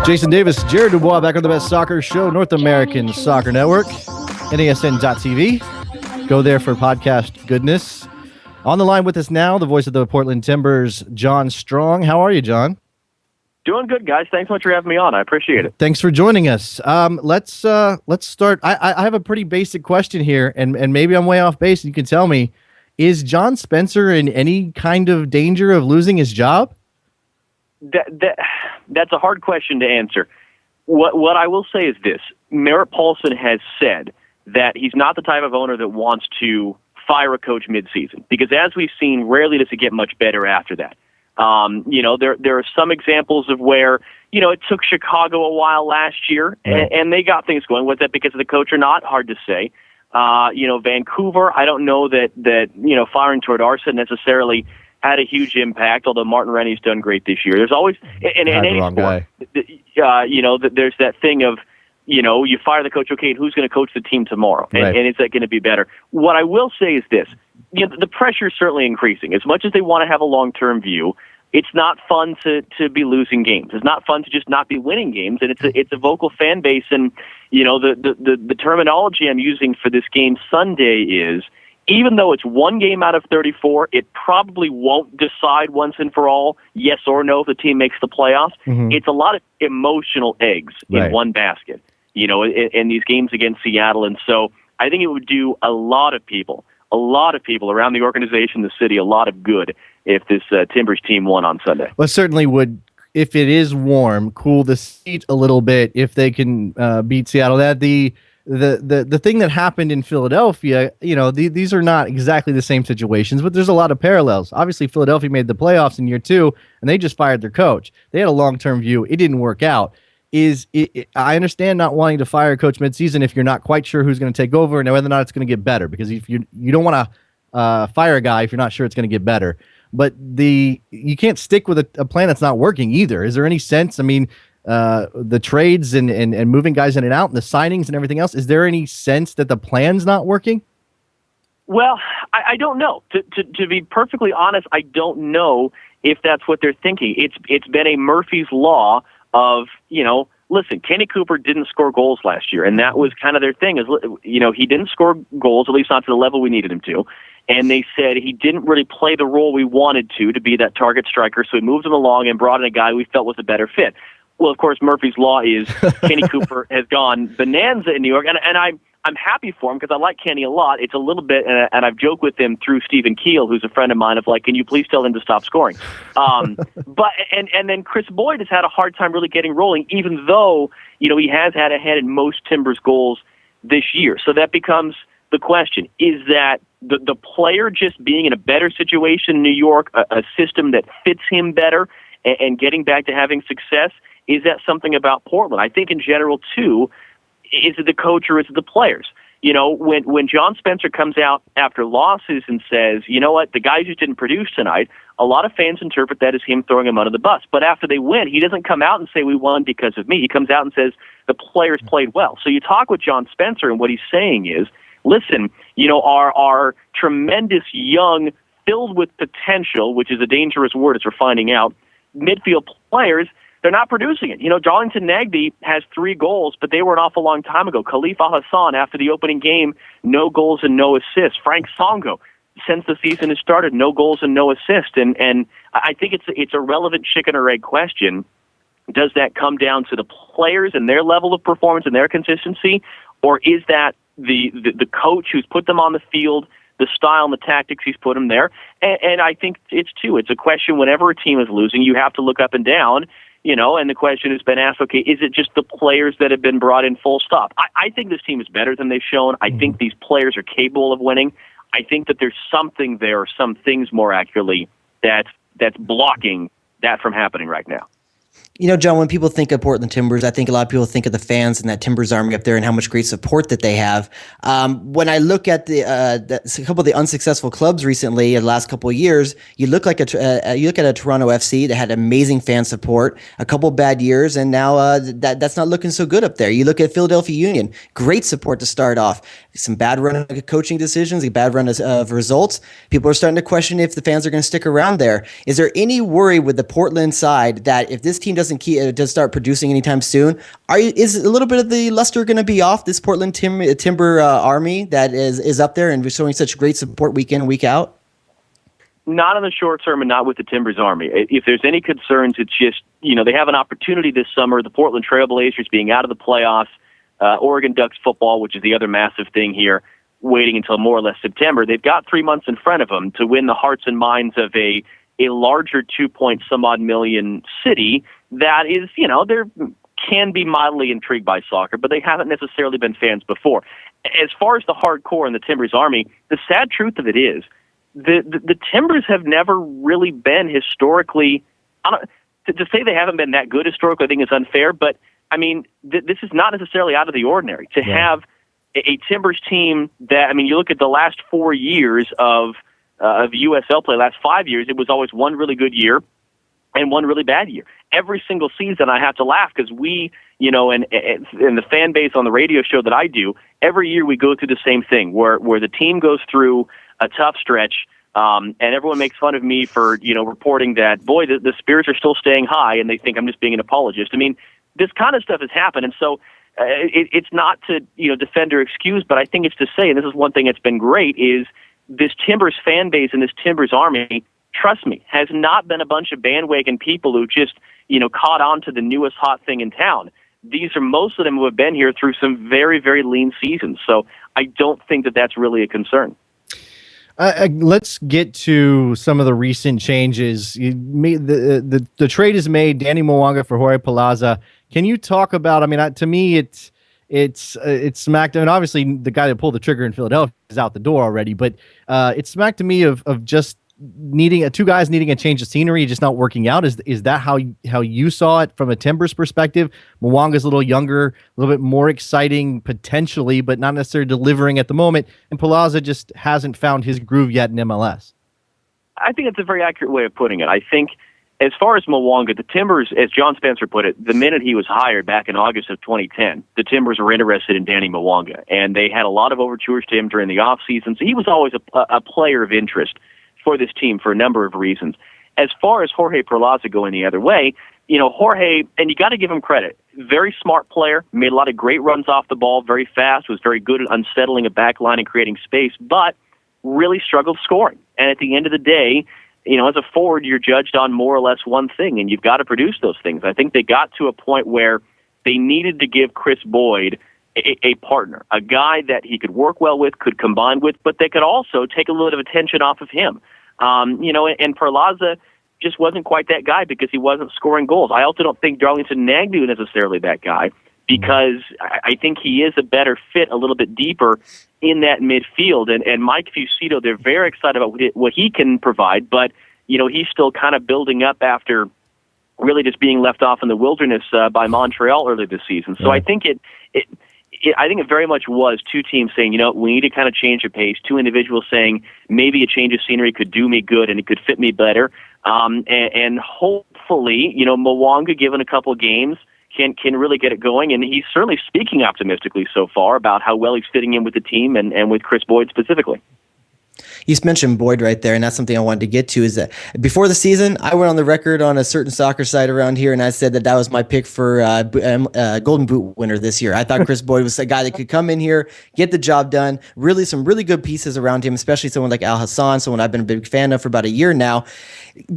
Jason Davis, Jared Dubois back on the Best Soccer Show, North American Soccer Network, NASN.TV. Go there for podcast goodness. On the line with us now, the voice of the Portland Timbers, John Strong. How are you, John? Doing good, guys. Thanks so much for having me on. I appreciate it. Thanks for joining us. Let's start. I have a pretty basic question here, and maybe I'm way off base. You can tell me: is John Spencer in any kind of danger of losing his job? That's a hard question to answer. What I will say is this: Merritt Paulson has said that he's not the type of owner that wants to fire a coach midseason, because as we've seen, rarely does it get much better after that. There are some examples of where, it took Chicago a while last year, and they got things going. Was that because of the coach or not? Hard to say. Vancouver, I don't know that firing Tord Arson necessarily had a huge impact, although Martin Rennie's done great this year. There's always, in any sport, there's that thing of, you fire the coach, okay, and who's going to coach the team tomorrow? And is that going to be better? What I will say is this. The pressure is certainly increasing. As much as they want to have a long-term view, it's not fun to be losing games. It's not fun to just not be winning games, and it's a vocal fan base. And the terminology I'm using for this game Sunday is, even though it's one game out of 34, it probably won't decide once and for all yes or no if the team makes the playoffs. Mm-hmm. It's a lot of emotional eggs in one basket, in these games against Seattle. And so I think it would do a lot of people around the organization, the city, a lot of good if this Timbers team won on Sunday. Well, it certainly would if it is warm, cool the seat a little bit if they can beat Seattle. That the thing that happened in Philadelphia, these are not exactly the same situations, but there's a lot of parallels. Obviously, Philadelphia made the playoffs in year 2, and they just fired their coach. They had a long-term view. It didn't work out. I understand not wanting to fire a coach midseason if you're not quite sure who's going to take over and whether or not it's going to get better, because if you don't want to fire a guy if you're not sure it's going to get better. But you can't stick with a plan that's not working either. Is there any sense? I mean, the trades and moving guys in and out and the signings and everything else, is there any sense that the plan's not working? Well, I don't know. To be perfectly honest, I don't know if that's what they're thinking. It's been a Murphy's Law of, listen, Kenny Cooper didn't score goals last year, and that was kind of their thing. He didn't score goals, at least not to the level we needed him to. And they said he didn't really play the role we wanted to be that target striker, so we moved him along and brought in a guy we felt was a better fit. Well, of course, Murphy's Law is Kenny Cooper has gone bonanza in New York, and I'm happy for him because I like Kenny a lot. It's a little bit, and I've joked with him through Stephen Keel, who's a friend of mine, of like, can you please tell him to stop scoring? But then Chris Boyd has had a hard time really getting rolling, even though he has had a hand in most Timbers goals this year. So that becomes the question: is that the player just being in a better situation in New York, a system that fits him better, and getting back to having success? Is that something about Portland? I think in general too. Is it the coach or is it the players? When John Spencer comes out after losses and says, you know what, the guys just didn't produce tonight, a lot of fans interpret that as him throwing him under the bus. But after they win, he doesn't come out and say we won because of me. He comes out and says the players played well. So you talk with John Spencer, and what he's saying is, listen, our tremendous young, filled with potential, which is a dangerous word as we're finding out, midfield players, they're not producing it. Darlington Nagbe has 3 goals, but they were an awful long time ago. Khalif Al-Hassan, after the opening game, no goals and no assists. Frank Songo, since the season has started, no goals and no assists. And I think it's a relevant chicken or egg question. Does that come down to the players and their level of performance and their consistency, or is that the coach who's put them on the field, the style and the tactics he's put them there? And I think it's a question whenever a team is losing, you have to look up and down. And the question has been asked, okay, is it just the players that have been brought in full stop? I think this team is better than they've shown. I think these players are capable of winning. I think that there's something there, or some things more accurately, that's blocking that from happening right now. John, when people think of Portland Timbers, I think a lot of people think of the fans and that Timbers Army up there and how much great support that they have. When I look at a couple of the unsuccessful clubs recently in the last couple of years, you look at a Toronto FC that had amazing fan support, a couple bad years, and now that's not looking so good up there. You look at Philadelphia Union, great support to start off. Some bad run of coaching decisions, a bad run of results. People are starting to question if the fans are going to stick around there. Is there any worry with the Portland side that if this team doesn't start producing anytime soon, is a little bit of the luster going to be off this Portland Timber Army that is up there and showing such great support week in and week out? Not in the short term, and not with the Timbers Army. If there's any concerns, it's just, they have an opportunity this summer, the Portland Trailblazers being out of the playoffs, Oregon Ducks football, which is the other massive thing here, waiting until more or less September. They've got 3 months in front of them to win the hearts and minds of a larger 2-point-some-odd million city that is, they can be mildly intrigued by soccer, but they haven't necessarily been fans before. As far as the hardcore and the Timbers Army, the sad truth of it is the Timbers have never really been historically, to say they haven't been that good historically, I think is unfair, but I mean, this is not necessarily out of the ordinary to have a Timbers team that, you look at the last 4 years of USL play, last 5 years, it was always one really good year and one really bad year. Every single season I have to laugh because we, and the fan base on the radio show that I do, every year we go through the same thing where the team goes through a tough stretch, and everyone makes fun of me for, reporting that, boy, the spirits are still staying high, and they think I'm just being an apologist. This kind of stuff has happened, and so it's not to, defend or excuse, but I think it's to say, and this is one thing that's been great, is this Timbers fan base and this Timbers Army, trust me, has not been a bunch of bandwagon people who just, caught on to the newest hot thing in town. These are most of them who have been here through some very, very lean seasons. So I don't think that that's really a concern. Let's get to some of the recent changes. The trade is made. Danny Mwanga for Jorge Palaza. Can you talk about? I mean, to me, it's smacked. I mean, obviously, the guy that pulled the trigger in Philadelphia is out the door already. But it smacked to me of just needing two guys needing a change of scenery, just not working out. Is that how you saw it from a Timbers perspective? Mwanga's a little younger, a little bit more exciting potentially, but not necessarily delivering at the moment. And Palaza just hasn't found his groove yet in MLS. I think it's a very accurate way of putting it. I think as far as Mwanga, the Timbers, as John Spencer put it, the minute he was hired back in August of 2010, the Timbers were interested in Danny Mwanga, and they had a lot of overtures to him during the offseason. So he was always a player of interest for this team for a number of reasons. As far as Jorge Perlaza going the other way, Jorge, and you got to give him credit, very smart player, made a lot of great runs off the ball, very fast, was very good at unsettling a back line and creating space, but really struggled scoring. And at the end of the day, as a forward, you're judged on more or less one thing, and you've got to produce those things. I think they got to a point where they needed to give Chris Boyd a partner, a guy that he could work well with, could combine with, but they could also take a little bit of attention off of him. And Perlaza just wasn't quite that guy because he wasn't scoring goals. I also don't think Darlington Nagbe is necessarily that guy because I think he is a better fit a little bit deeper in that midfield. And Mike Fusito, they're very excited about what he can provide, but, he's still kind of building up after really just being left off in the wilderness by Montreal early this season. So I think I think it very much was two teams saying, we need to kind of change the pace. Two individuals saying maybe a change of scenery could do me good and it could fit me better. And hopefully, Mwanga, given a couple games, can really get it going. And he's certainly speaking optimistically so far about how well he's fitting in with the team and with Chris Boyd specifically. You mentioned Boyd right there, and that's something I wanted to get to, is that before the season, I went on the record on a certain soccer site around here, and I said that was my pick for Golden Boot winner this year. I thought Chris Boyd was a guy that could come in here, get the job done, really some really good pieces around him, especially someone like Al Hassan, someone I've been a big fan of for about a year now.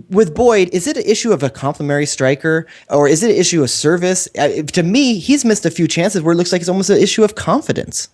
With Boyd, is it an issue of a complimentary striker, or is it an issue of service? To me, he's missed a few chances where it looks like it's almost an issue of confidence.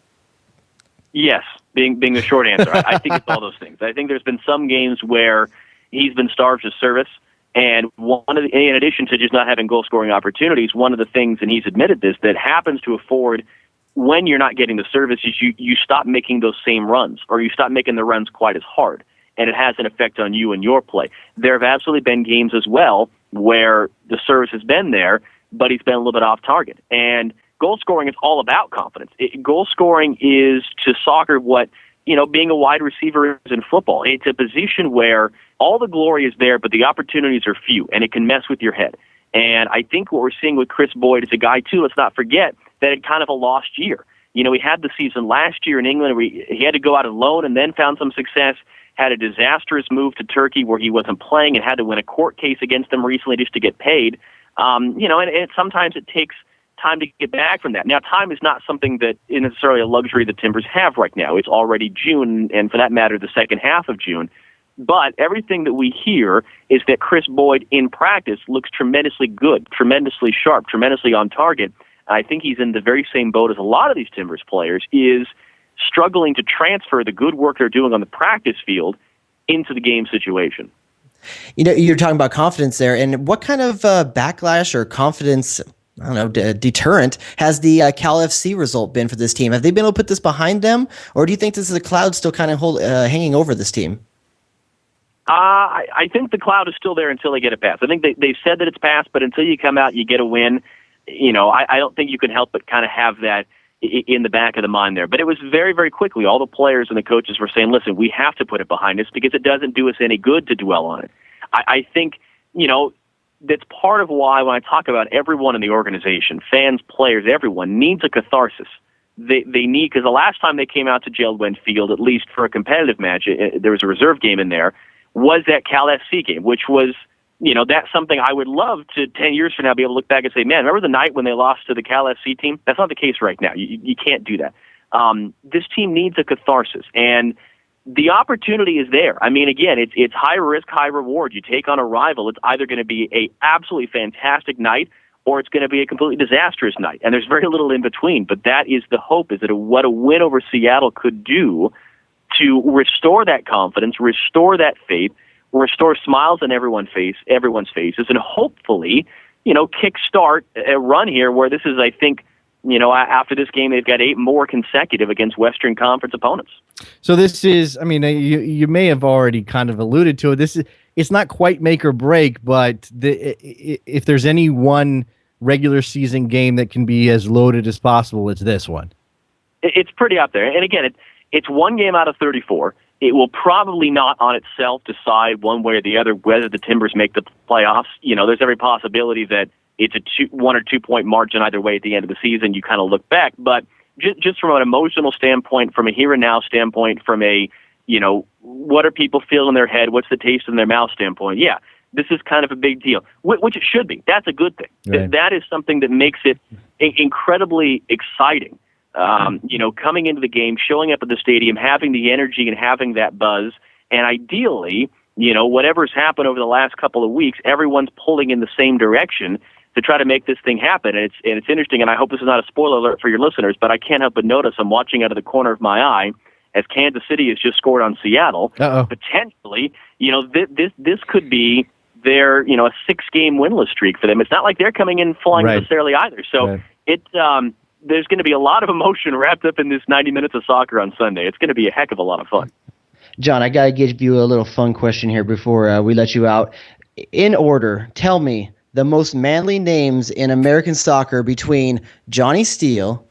Yes, being the short answer. I think it's all those things. I think there's been some games where he's been starved of service, and in addition to just not having goal-scoring opportunities, one of the things, and he's admitted this, that happens to a forward when you're not getting the service is you stop making those same runs, or you stop making the runs quite as hard, and it has an effect on you and your play. There have absolutely been games as well where the service has been there, but he's been a little bit off target. And goal scoring is all about confidence. Goal scoring is to soccer what, being a wide receiver is in football. It's a position where all the glory is there, but the opportunities are few, and it can mess with your head. And I think what we're seeing with Chris Boyd is a guy, too, let's not forget, that had kind of a lost year. He had the season last year in England where he had to go out alone and then found some success, had a disastrous move to Turkey where he wasn't playing and had to win a court case against them recently just to get paid. And sometimes it takes time to get back from that. Now, time is not something that is necessarily a luxury the Timbers have right now. It's already June, and for that matter, the second half of June. But everything that we hear is that Chris Boyd, in practice, looks tremendously good, tremendously sharp, tremendously on target. I think he's in the very same boat as a lot of these Timbers players, is struggling to transfer the good work they're doing on the practice field into the game situation. You're talking about confidence there, and what kind of backlash or confidence, deterrent has the Cal FC result been for this team? Have they been able to put this behind them, or do you think this is a cloud still kind of hanging over this team? I think the cloud is still there until they get it passed. I think they've said that it's passed, but until you come out, you get a win. I don't think you can help but kind of have that in the back of the mind there. But it was very, very quickly. All the players and the coaches were saying, listen, we have to put it behind us because it doesn't do us any good to dwell on it. I think, that's part of why when I talk about everyone in the organization, fans, players, everyone needs a catharsis. They need, because the last time they came out to Jeld-Wen Field, at least for a competitive match, there was a reserve game in there, was that Cal FC game, which was, that's something I would love to 10 years from now be able to look back and say, man, remember the night when they lost to the Cal FC team? That's not the case right now. You can't do that. This team needs a catharsis, and the opportunity is there. I mean, again, it's high risk, high reward. You take on a rival, it's either going to be a absolutely fantastic night or it's going to be a completely disastrous night. And there's very little in between. But that is the hope, is that what a win over Seattle could do to restore that confidence, restore that faith, restore smiles on everyone's faces, and hopefully, kickstart a run here where this is, I think, after this game, they've got 8 more consecutive against Western Conference opponents. So this is, I mean, you may have already kind of alluded to it. It's not quite make or break, but if there's any one regular season game that can be as loaded as possible, it's this one. It's pretty up there. And again, it's one game out of 34. It will probably not on itself decide one way or the other whether the Timbers make the playoffs. There's every possibility that it's a 1 or 2 point margin either way at the end of the season. You kind of look back, but just from an emotional standpoint, from a here and now standpoint, from a, what are people feeling in their head? What's the taste in their mouth standpoint? Yeah, this is kind of a big deal, which it should be. That's a good thing. Right. That is something that makes it incredibly exciting. Coming into the game, showing up at the stadium, having the energy and having that buzz, and ideally, whatever's happened over the last couple of weeks, everyone's pulling in the same direction to try to make this thing happen. And it's interesting, and I hope this is not a spoiler alert for your listeners, but I can't help but notice I'm watching out of the corner of my eye as Kansas City has just scored on Seattle. Uh-oh. Potentially, this could be their, a 6-game winless streak for them. It's not like they're coming in flying necessarily either. So there's going to be a lot of emotion wrapped up in this 90 minutes of soccer on Sunday. It's going to be a heck of a lot of fun. John, I got to give you a little fun question here before we let you out. In order, tell me the most manly names in American soccer between Johnny Steele,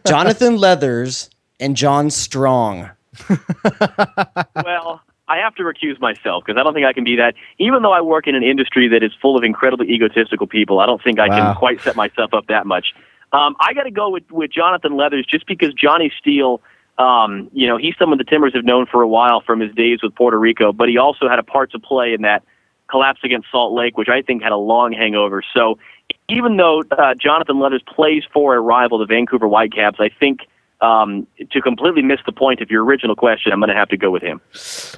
Jonathan Leathers, and John Strong. Well, I have to recuse myself because I don't think I can be that. Even though I work in an industry that is full of incredibly egotistical people, I don't think I can quite set myself up that much. I got to go with Jonathan Leathers just because Johnny Steele, he's someone the Timbers have known for a while from his days with Puerto Rico, but he also had a part to play in that collapse against Salt Lake, which I think had a long hangover. So even though Jonathan Leathers plays for a rival, the Vancouver Whitecaps, I think to completely miss the point of your original question, I'm going to have to go with him.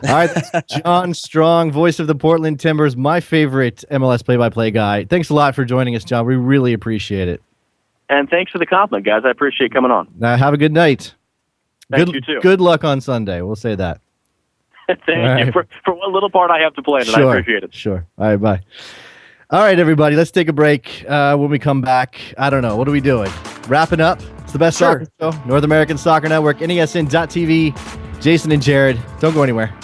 All right, that's John Strong, voice of the Portland Timbers, my favorite MLS play-by-play guy. Thanks a lot for joining us, John. We really appreciate it. And thanks for the compliment, guys. I appreciate coming on. Have a good night. Thank you, too. Good luck on Sunday. We'll say that. Thank you. For what little part I have to play in it, I appreciate it. Sure. All right, bye. All right, everybody, let's take a break. When we come back, I don't know. What are we doing? Wrapping up? It's the best soccer show. North American Soccer Network, NESN.TV. Jason and Jared, don't go anywhere.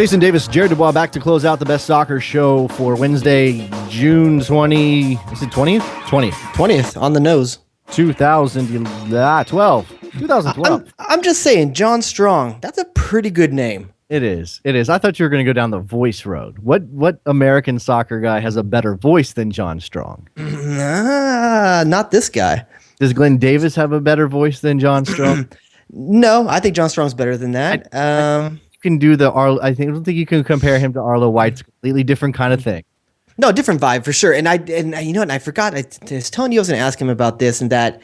Jason Davis, Jared Dubois back to close out the best soccer show for Wednesday, June 20. Is it 20th? 20th on the nose. 2012. 2012. I'm just saying, John Strong. That's a pretty good name. It is. It is. I thought you were going to go down the voice road. What American soccer guy has a better voice than John Strong? Not this guy. Does Glenn Davis have a better voice than John Strong? No, I think John Strong's better than that. You can do the Arlo. I don't think you can compare him to Arlo White's completely different kind of thing. No, different vibe for sure. And you know what? I forgot. I was telling you I was going to ask him about this, and that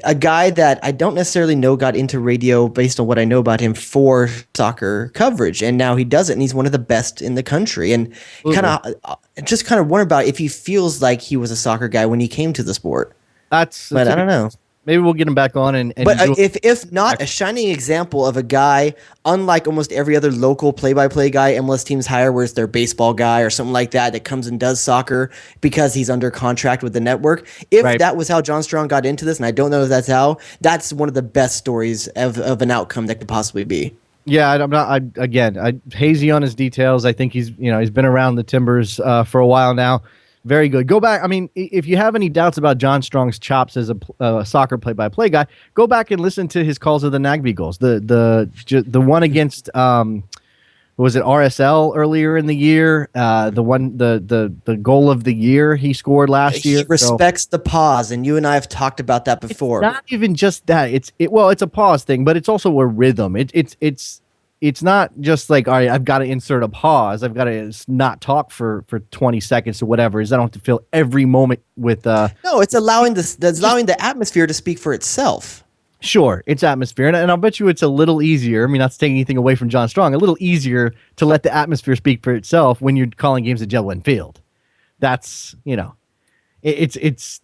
a guy that I don't necessarily know got into radio based on what I know about him for soccer coverage, and now he does it, and he's one of the best in the country. And kind of wonder about if he feels like he was a soccer guy when he came to the sport. But I don't know. Maybe we'll get him back on and but if not, a shining example of a guy, unlike almost every other local play-by-play guy MLS teams hire, where it's their baseball guy or something like that comes and does soccer because he's under contract with the network. If that was how John Strong got into this, and I don't know if that's how, that's one of the best stories of an outcome that could possibly be. Yeah, I'm hazy on his details. I think he's been around the Timbers for a while now. Very good. Go back. I mean, if you have any doubts about John Strong's chops as a soccer play-by-play guy, go back and listen to his calls of the Nagby goals. The one against was it RSL earlier in the year? The goal of the year he scored last year. He respects the pause, and you and I have talked about that before. It's not even just that. It's a pause thing, but it's also a rhythm. It's not just like, all right, I've got to insert a pause. I've got to not talk for 20 seconds or whatever. I don't have to fill every moment with. No, it's allowing the atmosphere to speak for itself. Sure, it's atmosphere, and I'll bet you it's a little easier. I mean, not taking anything away from John Strong, a little easier to let the atmosphere speak for itself when you're calling games at Jedwin Field. That's it's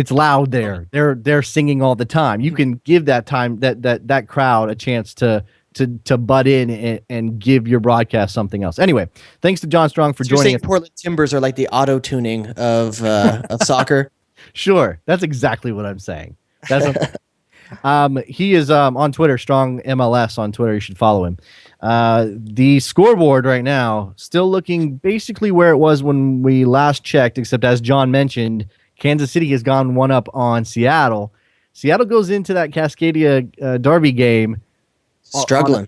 loud there. They're singing all the time. You can give that time that crowd a chance to butt in and give your broadcast something else. Anyway, thanks to John Strong for joining us. Portland Timbers are like the auto-tuning of soccer. Sure, that's exactly what I'm saying. He is on Twitter, Strong MLS on Twitter. You should follow him. The scoreboard right now still looking basically where it was when we last checked, except as John mentioned, Kansas City has gone one up on Seattle. Seattle goes into that Cascadia Derby game struggling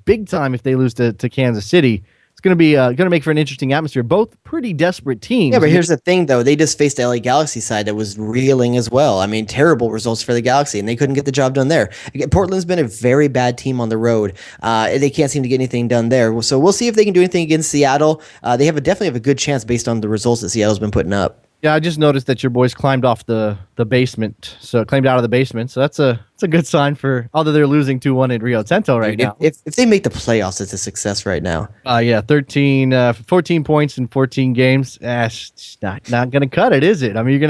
big time if they lose to Kansas City. It's going to make for an interesting atmosphere. Both pretty desperate teams. Yeah, but here's the thing, though. They just faced the LA Galaxy side that was reeling as well. I mean, terrible results for the Galaxy, and they couldn't get the job done there. Again, Portland's been a very bad team on the road. They can't seem to get anything done there. So we'll see if they can do anything against Seattle. They definitely have a good chance based on the results that Seattle's been putting up. Yeah, I just noticed that your boys climbed off the basement, so climbed out of the basement. So that's a good sign for, although they're losing 2-1 in Rio Tinto right now. If they make the playoffs, it's a success right now. 14 points in 14 games. It's not going to cut it, is it? I mean,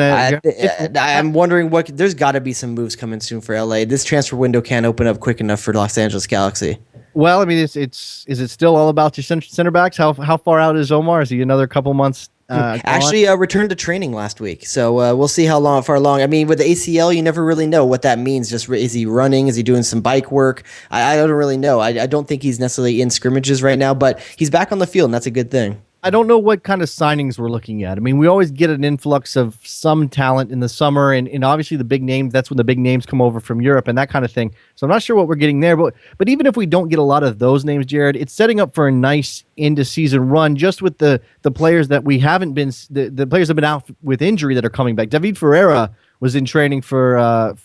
I'm wondering there's got to be some moves coming soon for LA. This transfer window can't open up quick enough for Los Angeles Galaxy. Well, I mean, is it still all about your center backs? How far out is Omar? Is he another couple months? Actually, returned to training last week, so we'll see how far along. I mean, with the ACL, you never really know what that means. Just is he running? Is he doing some bike work? I don't really know. I don't think he's necessarily in scrimmages right now, but he's back on the field, and that's a good thing. I don't know what kind of signings we're looking at. I mean, we always get an influx of some talent in the summer, and obviously the big names, that's when the big names come over from Europe and that kind of thing. So I'm not sure what we're getting there. But even if we don't get a lot of those names, Jared, it's setting up for a nice end-of-season run just with the players that we haven't been – the players have been out with injury that are coming back. David Ferreira was in training for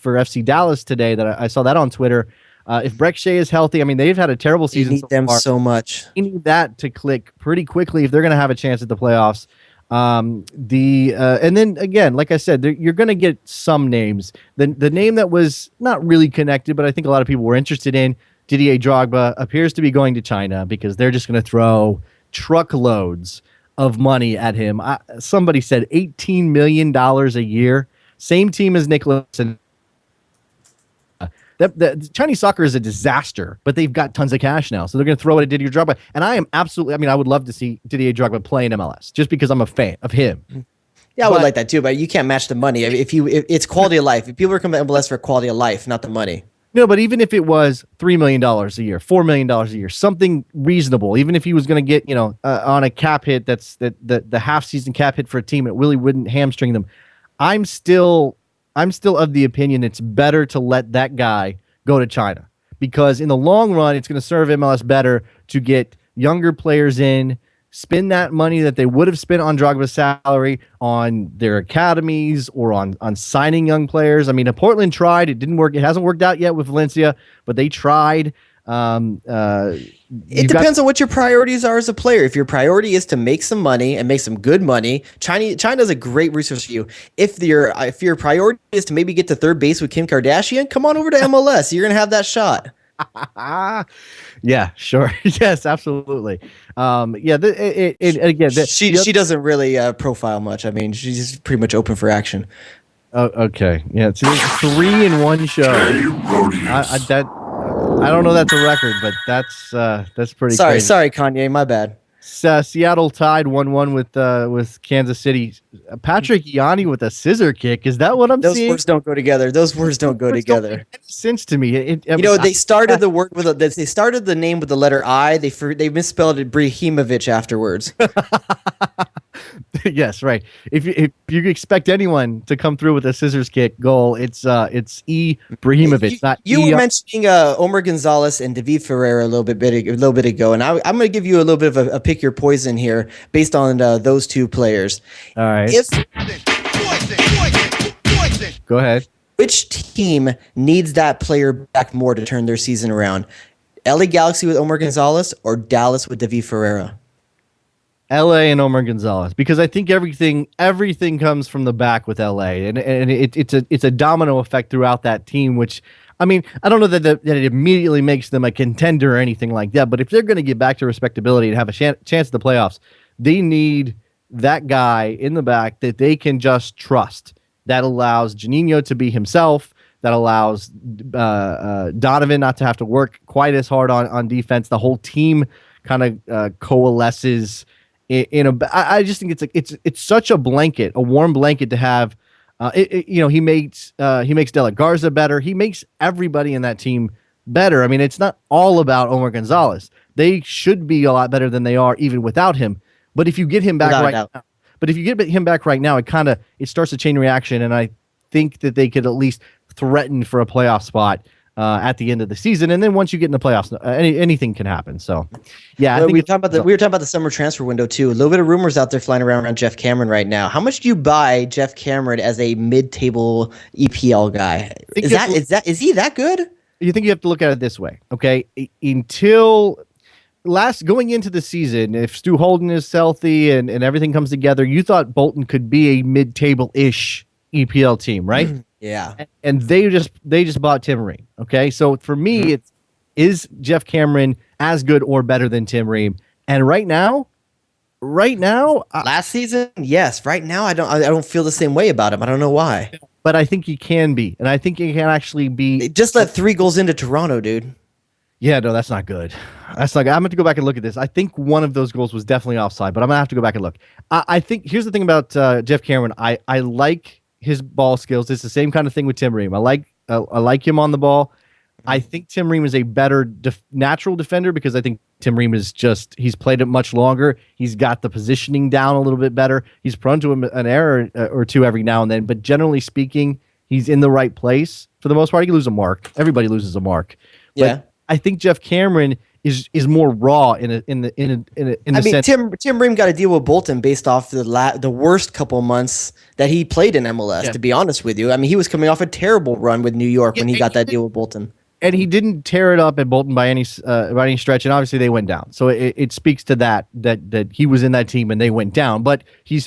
FC Dallas today. That I saw that on Twitter. If Breck Shea is healthy, I mean, they've had a terrible season. You need them so much. You need that to click pretty quickly if they're going to have a chance at the playoffs. And then again, like I said, you're going to get some names. The name that was not really connected, but I think a lot of people were interested in, Didier Drogba, appears to be going to China because they're just going to throw truckloads of money at him. Somebody said $18 million a year. Same team as Nicholas and the Chinese soccer is a disaster, but they've got tons of cash now, so they're going to throw it at Didier Drogba. And I would love to see Didier Drogba play in MLS just because I'm a fan of him. Yeah, I would like that too, but you can't match the money. If it's quality of life. If people are coming to MLS for quality of life, not the money. No, but even if it was $3 million a year, $4 million a year, something reasonable, even if he was going to get, on a cap hit the half season cap hit for a team, it really wouldn't hamstring them. I'm still of the opinion it's better to let that guy go to China, because in the long run, it's going to serve MLS better to get younger players in, spend that money that they would have spent on Drogba's salary on their academies or on signing young players. I mean, Portland tried. It didn't work. It hasn't worked out yet with Valencia, but they tried. It depends on what your priorities are as a player. If your priority is to make some money and make some good money, China's a great resource for you. If your priority is to maybe get to third base with Kim Kardashian, come on over to MLS. You're gonna have that shot. Yeah, sure. Yes, absolutely. Again, she doesn't really profile much. I mean, she's pretty much open for action. Oh, okay. Yeah, it's 3 in one show. I don't know that's a record, but that's pretty. Sorry, Kanye, my bad. Seattle tied 1-1 with Kansas City. Patrick Yanni with a scissor kick. Is that what I'm seeing? Those words don't go together. Those words don't go together. Don't make sense to me. They started the word with they started the name with the letter I. They misspelled it Brahimovic afterwards. Yes, right. If you expect anyone to come through with a scissors kick goal, it's E. Brahimovic. You were mentioning Omar Gonzalez and David Ferreira a little bit ago, and I'm going to give you a little bit of a pick your poison here based on those two players. All right. Go ahead. Which team needs that player back more to turn their season around? LA Galaxy with Omar Gonzalez or Dallas with David Ferreira? LA and Omar Gonzalez, because I think everything comes from the back with LA, and it's a domino effect throughout that team. Which, I mean, I don't know that it immediately makes them a contender or anything like that. But if they're going to get back to respectability and have a chance at the playoffs, they need that guy in the back that they can just trust. That allows Juninho to be himself. That allows Donovan not to have to work quite as hard on defense. The whole team kind of coalesces. I just think it's such a blanket, a warm blanket to have. He makes De La Garza better. He makes everybody in that team better. I mean, it's not all about Omar Gonzalez. They should be a lot better than they are even without him. But if you get him back right now, it starts a chain reaction, and I think that they could at least threaten for a playoff spot at the end of the season. And then once you get in the playoffs, anything can happen. So, yeah, I think we were talking about the summer transfer window too. A little bit of rumors out there flying around Jeff Cameron right now. How much do you buy Jeff Cameron as a mid-table EPL guy? Is he that good? You think you have to look at it this way, okay? Until going into the season, if Stu Holden is healthy and everything comes together, you thought Bolton could be a mid-table-ish EPL team, right? Yeah. And they just bought Tim Ream. Okay. So for me, is Jeff Cameron as good or better than Tim Ream? And right now, last season, yes. Right now, I don't feel the same way about him. I don't know why. But I think he can be. And I think he can actually be. They just let 3 goals into Toronto, dude. Yeah, no, that's not good. That's not good. I'm going to go back and look at this. I think one of those goals was definitely offside, but I'm going to have to go back and look. I think here's the thing about Jeff Cameron. I like his ball skills. It's the same kind of thing with Tim Ream. I like him on the ball. I think Tim Ream is a better natural defender because I think Tim Ream he's played it much longer. He's got the positioning down a little bit better. He's prone to an error or two every now and then, but generally speaking, he's in the right place for the most part. He can lose a mark. Everybody loses a mark. Yeah. But I think Jeff Cameron is more raw in a sense. Tim Ream got to deal with Bolton based off the worst couple months that he played in MLS. Yeah. To be honest with you, I mean, he was coming off a terrible run with New York when he got that deal with Bolton. And he didn't tear it up at Bolton by any stretch, and obviously they went down. So it speaks to that he was in that team and they went down. But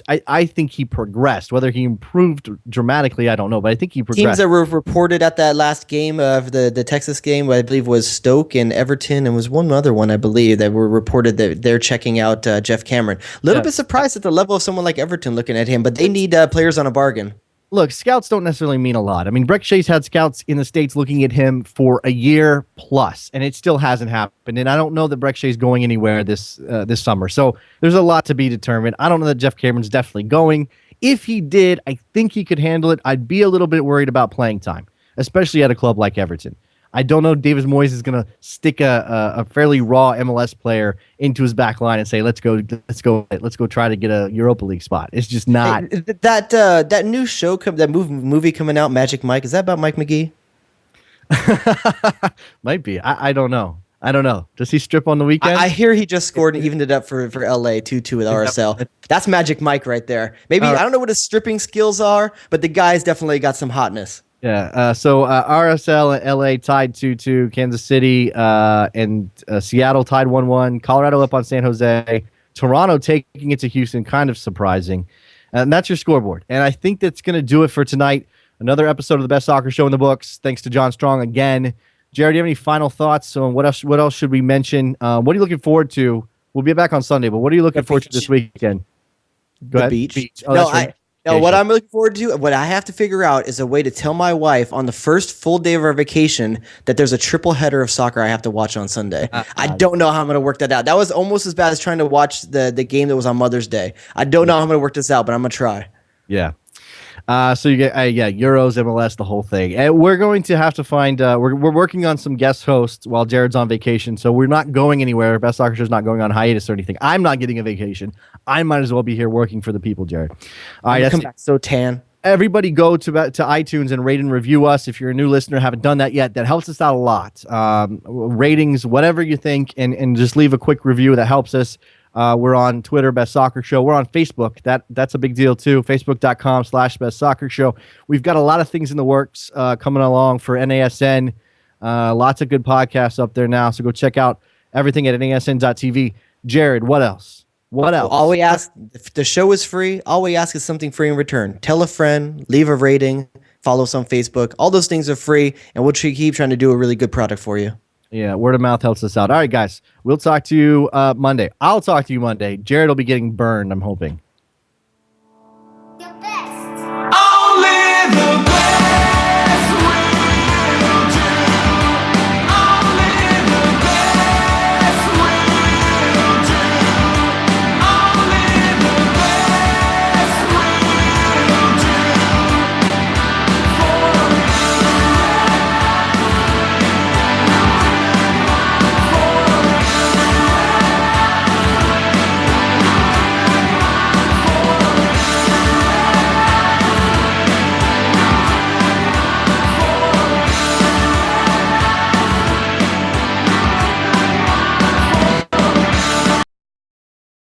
I think he progressed. Whether he improved dramatically, I don't know. But I think he progressed. Teams that were reported at that last game of the Texas game, I believe, was Stoke and Everton, and was one other one I believe that were reported that they're checking out Jeff Cameron. A little bit surprised at the level of someone like Everton looking at him, but they need players on a bargain. Look, scouts don't necessarily mean a lot. I mean, Brek Shea's had scouts in the States looking at him for a year plus, and it still hasn't happened. And I don't know that Brek Shea's going anywhere this summer. So there's a lot to be determined. I don't know that Jeff Cameron's definitely going. If he did, I think he could handle it. I'd be a little bit worried about playing time, especially at a club like Everton. I don't know. Davis Moyes is going to stick a fairly raw MLS player into his back line and say, let's go try to get a Europa League spot. It's just not. Hey, that new show, that movie coming out, Magic Mike, is that about Mike McGee? Might be. I don't know. Does he strip on the weekend? I hear he just scored and evened it up for LA 2-2 with RSL. That's Magic Mike right there. Maybe I don't know what his stripping skills are, but the guy's definitely got some hotness. Yeah. So RSL and LA tied 2-2. Kansas City and Seattle tied 1-1. Colorado up on San Jose. Toronto taking it to Houston, kind of surprising. And that's your scoreboard. And I think that's going to do it for tonight. Another episode of the Best Soccer Show in the books. Thanks to John Strong again. Jared, do you have any final thoughts on what else should we mention? What are you looking forward to? We'll be back on Sunday, but what are you looking forward to this weekend? Go ahead. Beach. Oh, no, that's right. What I'm looking forward to, what I have to figure out is a way to tell my wife on the first full day of our vacation that there's a triple header of soccer I have to watch on Sunday. I don't know how I'm going to work that out. That was almost as bad as trying to watch the game that was on Mother's Day. I don't know how I'm going to work this out, but I'm going to try. Yeah. So you get Euros, MLS, the whole thing. And we're going to have to find we're working on some guest hosts while Jared's on vacation, so we're not going anywhere. Best Soccer Show's not going on hiatus or anything. I'm not getting a vacation. I might as well be here working for the people, Jared. All right, come back so tan. Everybody go to iTunes and rate and review us. If you're a new listener, haven't done that yet, that helps us out a lot. Ratings, whatever you think, and just leave a quick review. That helps us. We're on Twitter, Best Soccer Show. We're on Facebook. That's a big deal too. Facebook.com/Best Soccer Show. We've got a lot of things in the works coming along for NASN. Lots of good podcasts up there now. So go check out everything at NASN.tv. Jared, what else? All we ask, if the show is free, all we ask is something free in return. Tell a friend, leave a rating, follow us on Facebook. All those things are free, and we'll keep trying to do a really good product for you. Yeah, word of mouth helps us out. All right, guys, we'll talk to you Monday. I'll talk to you Monday. Jared will be getting burned, I'm hoping.